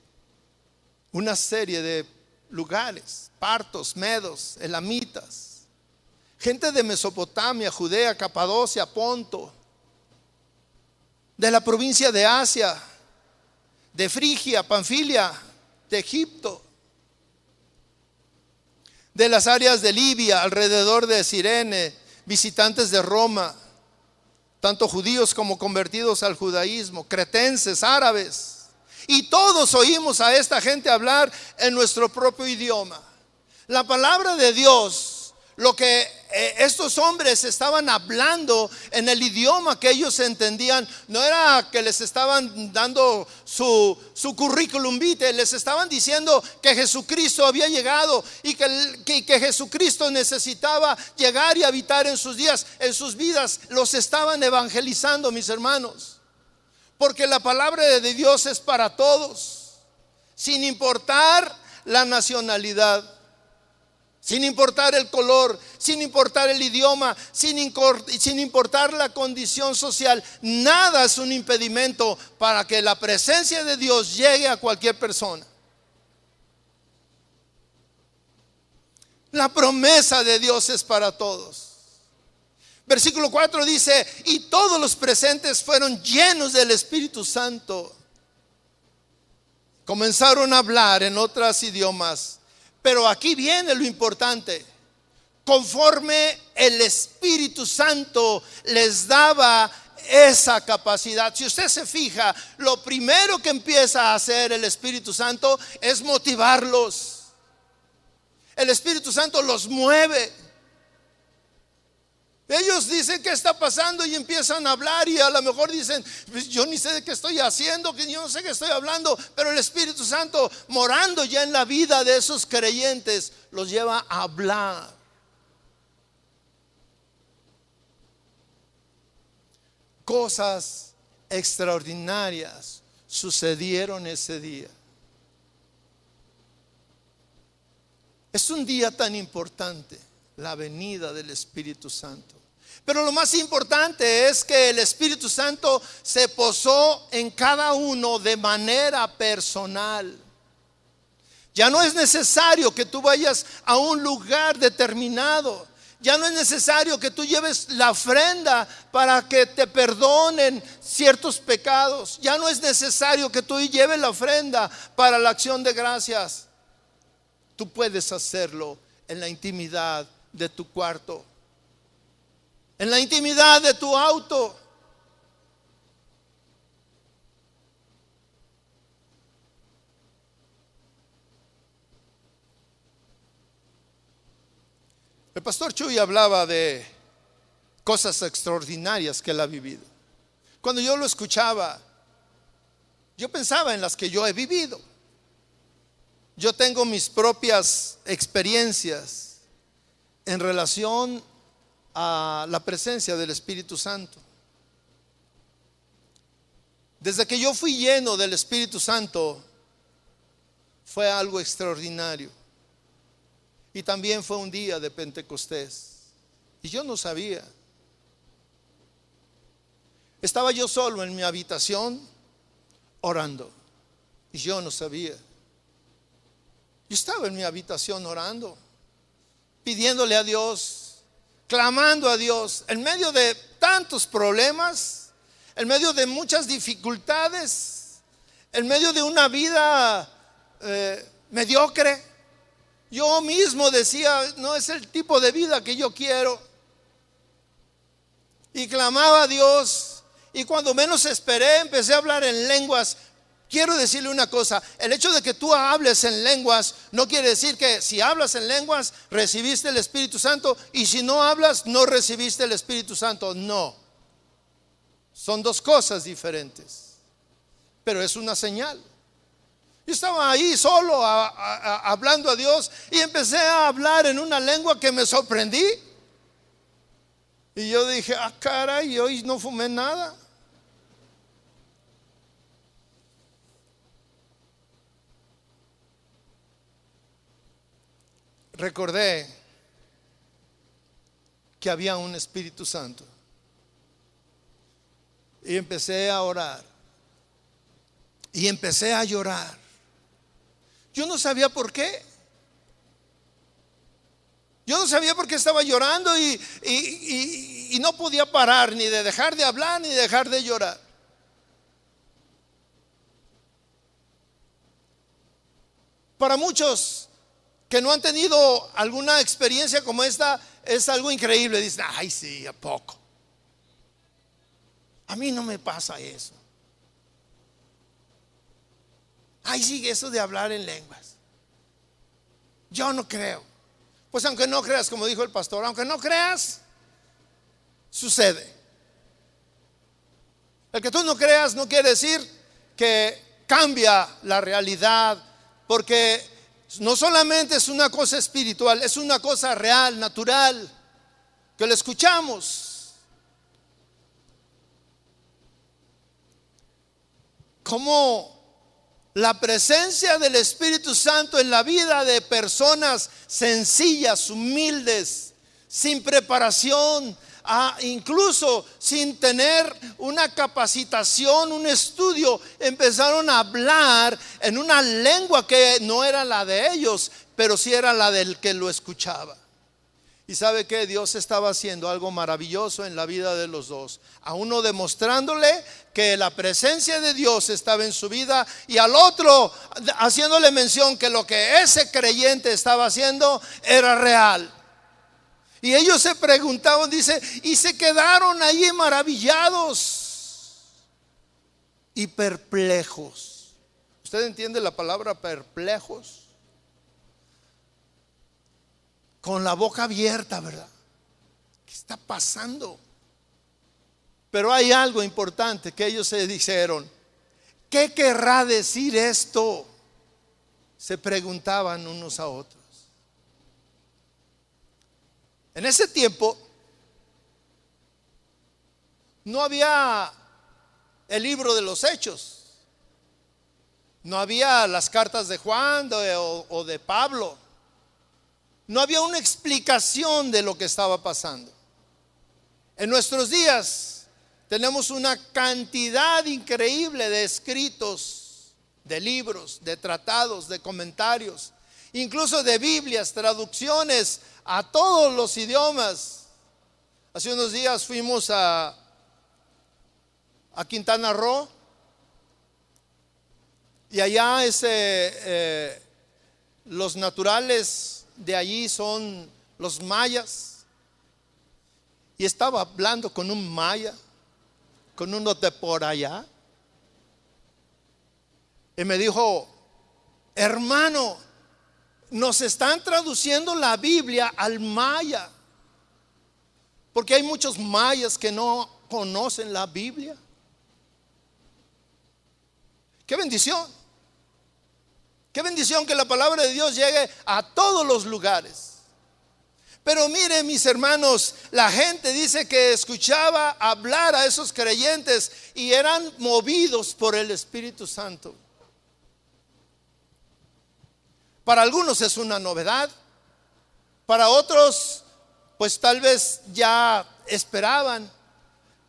una serie de lugares: partos, medos, elamitas, gente de Mesopotamia, Judea, Capadocia, Ponto, de la provincia de Asia, de Frigia, Panfilia, de Egipto, de las áreas de Libia, alrededor de Cirene, visitantes de Roma, tanto judíos como convertidos al judaísmo, cretenses, árabes. Y todos oímos a esta gente hablar en nuestro propio idioma. La palabra de Dios, lo que estos hombres estaban hablando en el idioma que ellos entendían, no era que les estaban dando su currículum vitae, les estaban diciendo que Jesucristo había llegado y que Jesucristo necesitaba llegar y habitar en sus días, en sus vidas. Los estaban evangelizando, mis hermanos. Porque la palabra de Dios es para todos, sin importar la nacionalidad, sin importar el color, sin importar el idioma, sin importar la condición social. Nada es un impedimento para que la presencia de Dios llegue a cualquier persona. La promesa de Dios es para todos. Versículo 4 dice: y todos los presentes fueron llenos del Espíritu Santo. Comenzaron a hablar en otros idiomas. Pero aquí viene lo importante: conforme el Espíritu Santo les daba esa capacidad. Si usted se fija, lo primero que empieza a hacer el Espíritu Santo es motivarlos. El Espíritu Santo los mueve. Ellos dicen: ¿qué está pasando? Y empiezan a hablar, y a lo mejor dicen: pues yo ni sé de qué estoy haciendo, que yo no sé qué estoy hablando. Pero el Espíritu Santo, morando ya en la vida de esos creyentes, los lleva a hablar. Cosas extraordinarias sucedieron ese día. Es un día tan importante, la venida del Espíritu Santo. Pero lo más importante es que el Espíritu Santo se posó en cada uno de manera personal. Ya no es necesario que tú vayas a un lugar determinado. Ya no es necesario que tú lleves la ofrenda para que te perdonen ciertos pecados. Ya no es necesario que tú lleves la ofrenda para la acción de gracias. Tú puedes hacerlo en la intimidad de tu cuarto, en la intimidad de tu auto. El pastor Chuy hablaba de cosas extraordinarias que él ha vivido. Cuando yo lo escuchaba, yo pensaba en las que yo he vivido. Yo tengo mis propias experiencias en relación a la presencia del Espíritu Santo. Desde que yo fui lleno del Espíritu Santo, fue algo extraordinario. Y también fue un día de Pentecostés. Y yo no sabía. Estaba yo solo en mi habitación orando. Y yo no sabía. Yo estaba en mi habitación orando, pidiéndole a Dios, clamando a Dios, en medio de tantos problemas, en medio de muchas dificultades, en medio de una vida mediocre. Yo mismo decía: no es el tipo de vida que yo quiero. Y clamaba a Dios, y cuando menos esperé, empecé a hablar en lenguas. Quiero decirle una cosa: el hecho de que tú hables en lenguas no quiere decir que si hablas en lenguas recibiste el Espíritu Santo, y si no hablas no recibiste el Espíritu Santo. No, son dos cosas diferentes, pero es una señal. Yo estaba ahí solo hablando a Dios, y empecé a hablar en una lengua que me sorprendí. Y yo dije: ah, caray, hoy no fumé nada. Recordé que había un Espíritu Santo y empecé a orar. Y empecé a llorar. Yo no sabía por qué. Yo no sabía por qué estaba llorando y no podía parar ni de dejar de hablar ni de dejar de llorar. Para muchos que no han tenido alguna experiencia como esta, es algo increíble. Dicen, ay, sí, ¿a poco? A mí no me pasa eso. Ay, sí, eso de hablar en lenguas. Yo no creo. Pues aunque no creas, como dijo el pastor, aunque no creas, sucede. El que tú no creas no quiere decir que cambia la realidad, porque no solamente es una cosa espiritual, es una cosa real, natural, que lo escuchamos. Como la presencia del Espíritu Santo en la vida de personas sencillas, humildes, sin preparación, incluso sin tener una capacitación, un estudio, empezaron a hablar en una lengua que no era la de ellos, pero sí era la del que lo escuchaba. Y sabe que Dios estaba haciendo algo maravilloso en la vida de los dos. A uno demostrándole que la presencia de Dios estaba en su vida, y al otro haciéndole mención que lo que ese creyente estaba haciendo era real. Y ellos se preguntaban, dice, y se quedaron ahí maravillados y perplejos. ¿Usted entiende la palabra perplejos? Con la boca abierta, ¿verdad? ¿Qué está pasando? Pero hay algo importante que ellos se dijeron. ¿Qué querrá decir esto? Se preguntaban unos a otros. En ese tiempo no había el libro de los Hechos, no había las cartas de Juan o de Pablo. No había una explicación de lo que estaba pasando. En nuestros días tenemos una cantidad increíble de escritos, de libros, de tratados, de comentarios, incluso de Biblias, traducciones a todos los idiomas. Hace unos días fuimos a Quintana Roo, y allá los naturales de allí son los mayas, y estaba hablando con un maya, con uno de por allá, y me dijo: hermano, nos están traduciendo la Biblia al maya, porque hay muchos mayas que no conocen la Biblia. ¡Qué bendición! Qué bendición que la palabra de Dios llegue a todos los lugares. Pero miren, mis hermanos, la gente dice que escuchaba hablar a esos creyentes y eran movidos por el Espíritu Santo. Para algunos es una novedad, para otros pues tal vez ya esperaban,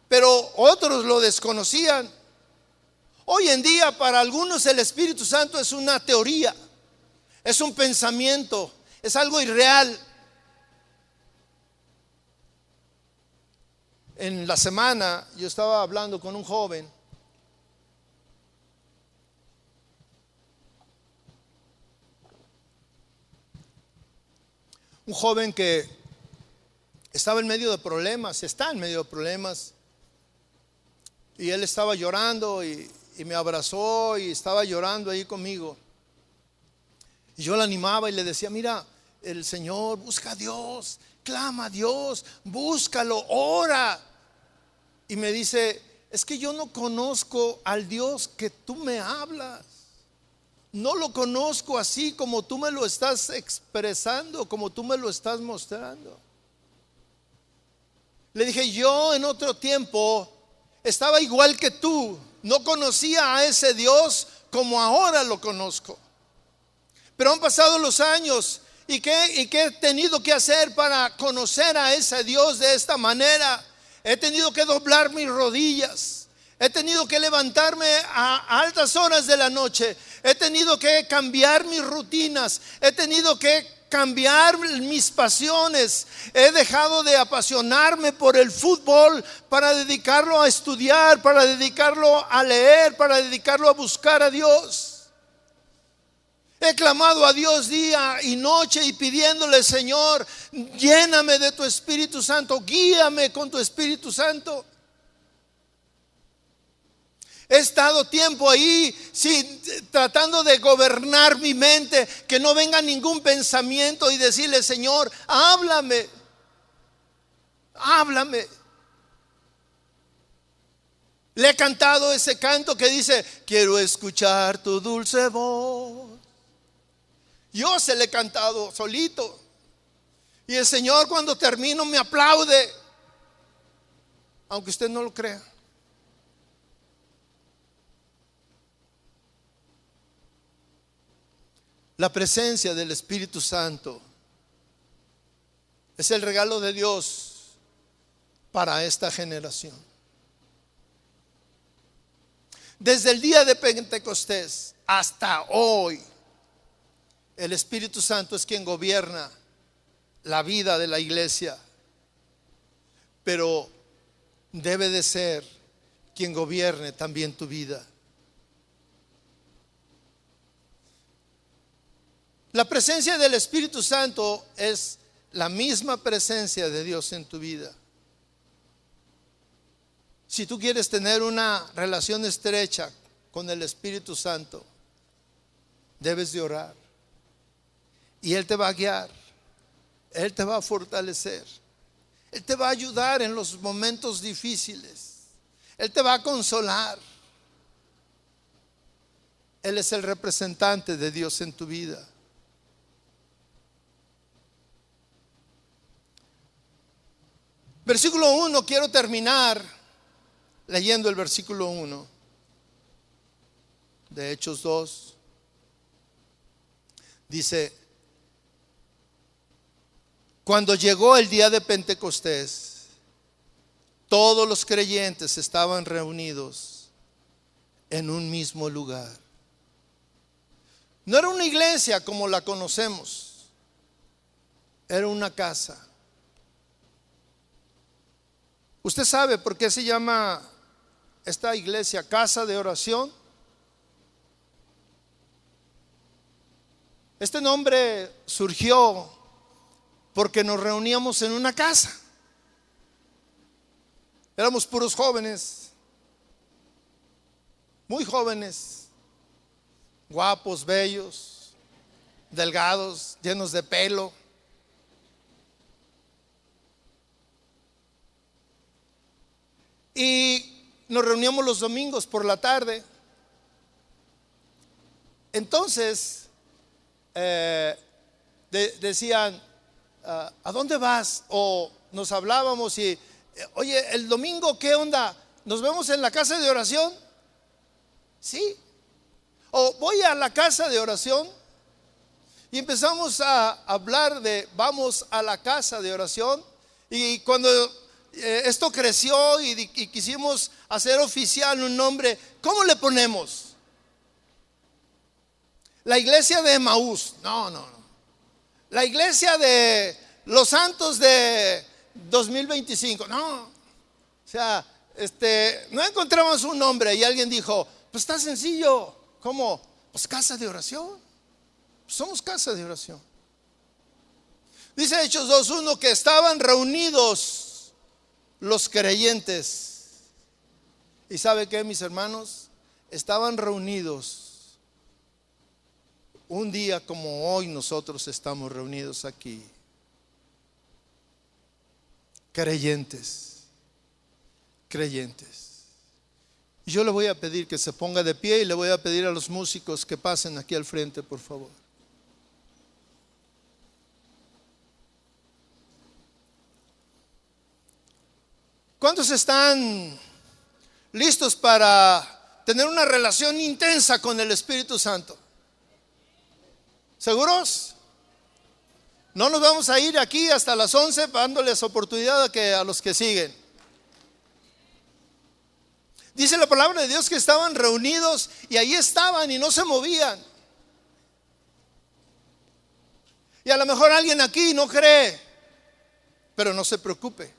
pero otros lo desconocían. Hoy en día para algunos el Espíritu Santo es una teoría, es un pensamiento, es algo irreal. En la semana yo estaba hablando con un joven que estaba en medio de problemas, está en medio de problemas, y él estaba llorando y me abrazó y estaba llorando ahí conmigo. Y yo le animaba y le decía: mira, el Señor, busca a Dios, clama a Dios, búscalo, ora. Y me dice: es que yo no conozco al Dios que tú me hablas. No lo conozco así como tú me lo estás expresando, como tú me lo estás mostrando. Le dije: yo en otro tiempo estaba igual que tú, no conocía a ese Dios como ahora lo conozco. Pero han pasado los años, ¿y qué he tenido que hacer para conocer a ese Dios de esta manera? He tenido que doblar mis rodillas, He tenido que levantarme a altas horas de la noche. He tenido que cambiar mis rutinas. He tenido que cambiar mis pasiones. He dejado de apasionarme por el fútbol para dedicarlo a estudiar, para dedicarlo a leer, para dedicarlo a buscar a Dios. He clamado a Dios día y noche y pidiéndole: Señor, lléname de tu Espíritu Santo, guíame con tu Espíritu Santo. He estado tiempo ahí, sí, tratando de gobernar mi mente, que no venga ningún pensamiento, y decirle: Señor, háblame, háblame. Le he cantado ese canto que dice: quiero escuchar tu dulce voz. Yo se le he cantado solito, y el Señor, cuando termino, me aplaude, aunque usted no lo crea. La presencia del Espíritu Santo es el regalo de Dios para esta generación. Desde el día de Pentecostés hasta hoy, el Espíritu Santo es quien gobierna la vida de la iglesia, pero debe de ser quien gobierne también tu vida. La presencia del Espíritu Santo es la misma presencia de Dios en tu vida. Si tú quieres tener una relación estrecha con el Espíritu Santo, debes de orar, y Él te va a guiar, Él te va a fortalecer, Él te va a ayudar en los momentos difíciles, Él te va a consolar. Él es el representante de Dios en tu vida. Versículo 1, quiero terminar leyendo el versículo 1 de Hechos 2. Dice: cuando llegó el día de Pentecostés, todos los creyentes estaban reunidos en un mismo lugar. No era una iglesia como la conocemos, era una casa. ¿Usted sabe por qué se llama esta iglesia casa de oración? Este nombre surgió porque nos reuníamos en una casa. Éramos puros jóvenes, muy jóvenes, guapos, bellos, delgados, llenos de pelo. Y nos reuníamos los domingos por la tarde. Entonces decían: ¿a dónde vas? O nos hablábamos y: oye, el domingo, ¿qué onda? ¿Nos vemos en la casa de oración? Sí. O voy a la casa de oración. Y empezamos a hablar de vamos a la casa de oración. Y cuando esto creció y quisimos hacer oficial un nombre, ¿cómo le ponemos? La iglesia de Emaús. No. La iglesia de los santos de 2025. No. O sea, no encontramos un nombre, y alguien dijo: pues está sencillo. ¿Cómo? Pues casa de oración. Somos casa de oración. Dice Hechos 2:1 que estaban reunidos los creyentes. ¿Y sabe qué, mis hermanos? Estaban reunidos un día como hoy nosotros estamos reunidos aquí. Creyentes. Y yo le voy a pedir que se ponga de pie, y le voy a pedir a los músicos que pasen aquí al frente, por favor. ¿Cuántos están listos para tener una relación intensa con el Espíritu Santo? ¿Seguros? No nos vamos a ir aquí hasta las 11 dándoles oportunidad a los que siguen. Dice la palabra de Dios que estaban reunidos y ahí estaban y no se movían. Y a lo mejor alguien aquí no cree, pero no se preocupe.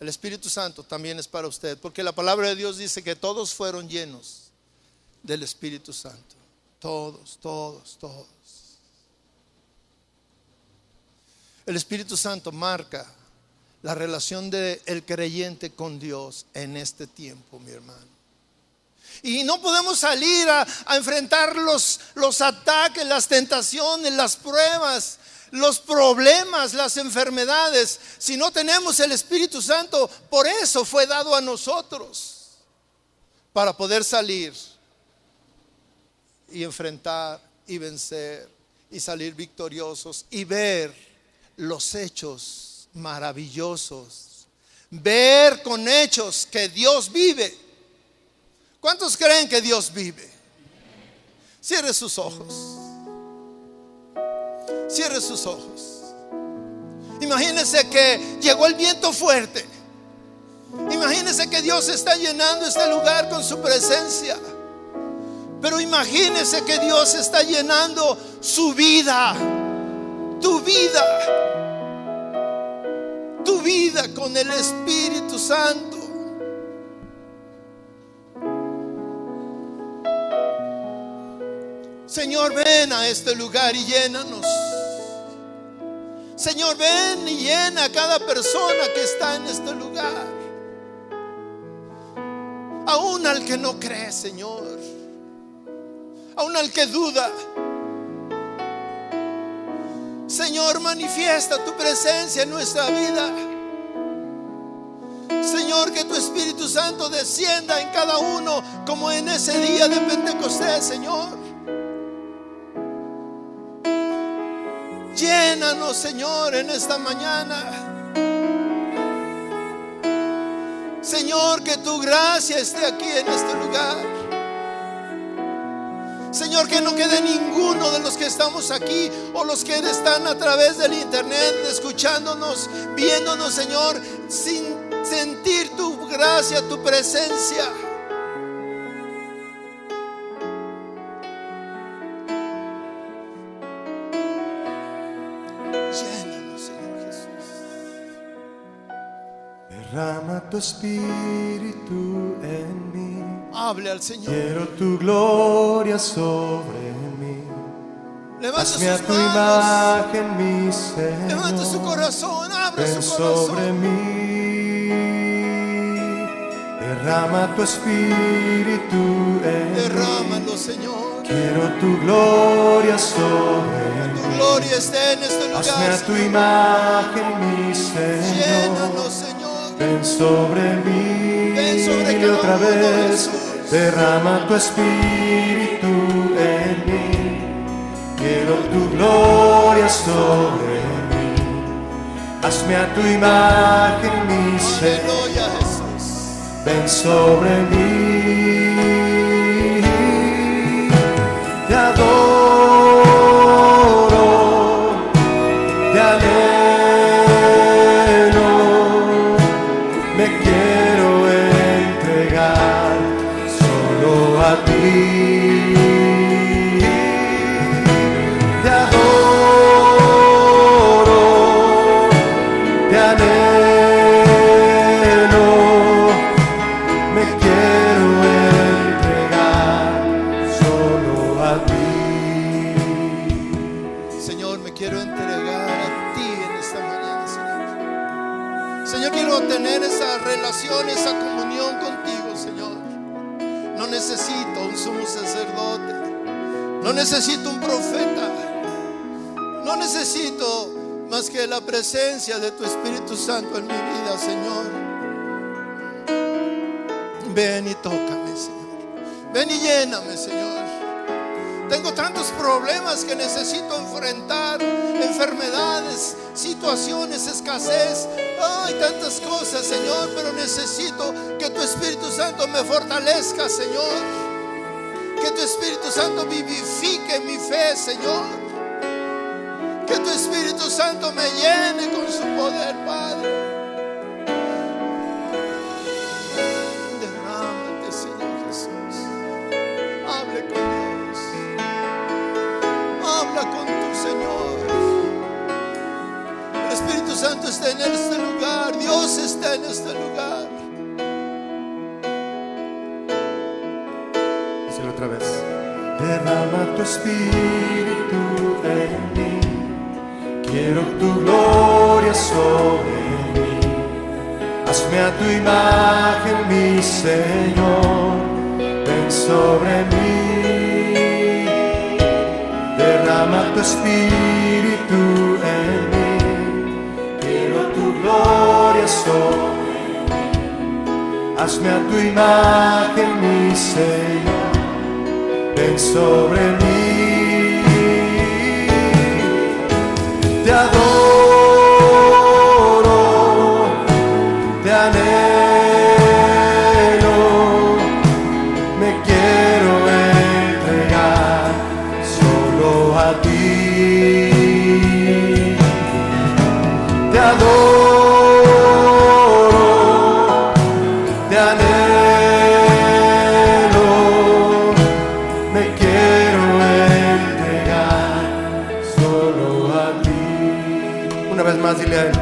El Espíritu Santo también es para usted, porque la palabra de Dios dice que todos fueron llenos del Espíritu Santo. Todos. El Espíritu Santo marca la relación del creyente con Dios en este tiempo, mi hermano. Y no podemos salir a enfrentar los ataques, las tentaciones, las pruebas, los problemas, las enfermedades, si no tenemos el Espíritu Santo. Por eso fue dado a nosotros, para poder salir y enfrentar y vencer y salir victoriosos y ver los hechos maravillosos, ver con hechos que Dios vive. ¿Cuántos creen que Dios vive? Cierre sus ojos. Cierre sus ojos. Imagínense que llegó el viento fuerte. Imagínense que Dios está llenando este lugar con su presencia. Pero imagínense que Dios está llenando su vida, tu vida con el Espíritu Santo. Señor, ven a este lugar y llénanos. Señor, ven y llena a cada persona que está en este lugar, aún al que no cree, Señor, aún al que duda. Señor, manifiesta tu presencia en nuestra vida. Señor, que tu Espíritu Santo descienda en cada uno como en ese día de Pentecostés, Señor. Llénanos, Señor, en esta mañana. Señor, que tu gracia esté aquí en este lugar. Señor, que no quede ninguno de los que estamos aquí o los que están a través del internet escuchándonos, viéndonos, Señor, sin sentir tu gracia, tu presencia. Llénanos, Señor Jesús. Derrama tu espíritu en mí. Hable al Señor. Quiero tu gloria sobre mí. Levante Hazme a sus tu manos. imagen, mi Señor. Levante su corazón. Abra Ven su sobre corazón. mí. Derrama tu espíritu en mí. Derrámalo, Señor. Quiero tu gloria sobre Tu mí. gloria esté en este lugar. Hazme a tu Señor. imagen, mi Señor. Llénanos, Señor. Ven sobre mí. Ven sobre y cada otra uno, vez. Jesús. Derrama tu espíritu en mí. Quiero tu gloria sobre mí. Hazme a tu imagen, mi Señor. Aleluya, Jesús. Ven sobre mí. Te adoro, te anhelo. Me quiero entregar solo a ti. Te adoro, te anhelo. Me quiero entregar solo a ti. Señor, me quiero entregar a ti en esta mañana, Señor. Señor, quiero tener esa relación, esa comunión contigo, Señor. No necesito un sumo sacerdote. No necesito un profeta. No necesito más que la presencia de tu Espíritu Santo en mi vida, Señor. Ven y tócame, Señor. Ven y lléname, Señor. Tengo tantos problemas que necesito enfrentar, enfermedades, situaciones, escasez. Hay tantas cosas, Señor, pero necesito que tu Espíritu Santo me fortalezca, Señor. Que tu Espíritu Santo vivifique mi fe, Señor. Que tu Espíritu Santo me llene con su poder, Padre. Derrama, en este lugar. Díselo otra vez. Derrama tu espíritu en mí. Quiero tu gloria sobre mí. Hazme a tu imagen, mi Señor. Ven sobre mí. Derrama tu espíritu en mí. Quiero tu gloria sobre mí. Hazme a tu imagen, mi Señor. Ven sobre mí. Te adoro, te anhelo, me quiero entregar solo a ti. Te adoro, te anhelo, me quiero entregar solo a ti. Una vez más dile a él.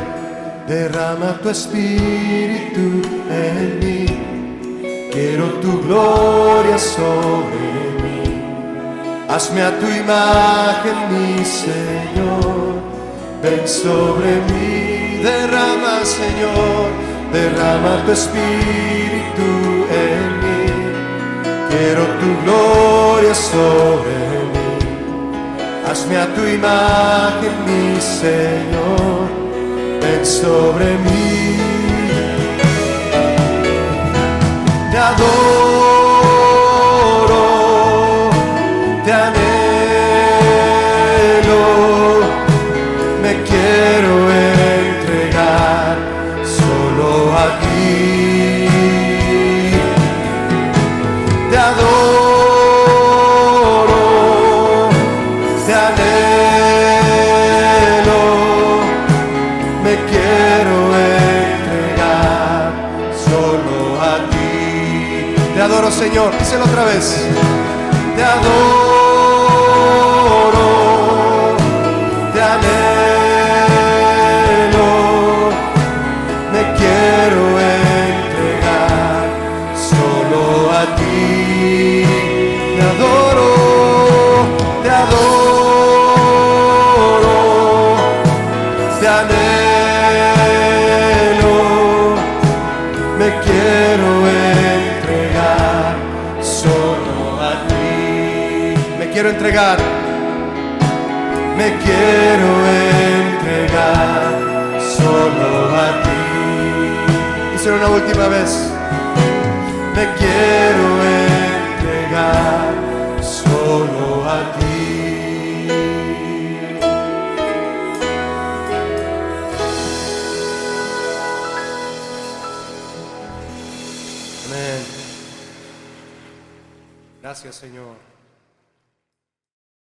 Derrama tu espíritu en mí. Quiero tu gloria sobre mí. Hazme a tu imagen, mi Señor. Ven sobre mí. Derrama, Señor. Derrama tu espíritu en mí. Quiero tu gloria sobre mí. Hazme a tu imagen, mi Señor. Ven sobre mí. Te adoro, te anhelo, me quiero entregar solo a ti. Te adoro, te anhelo, me quiero entregar solo a ti. Te adoro, Señor, díselo otra vez. Te adoro, te anhelo, me quiero entregar solo a ti. Te adoro, te adoro, te anhelo, me quiero entregar solo a ti. Me quiero entregar, me quiero entregar solo a ti. Díselo una última vez. Me quiero entregar solo a ti. Amén. Gracias, Señor.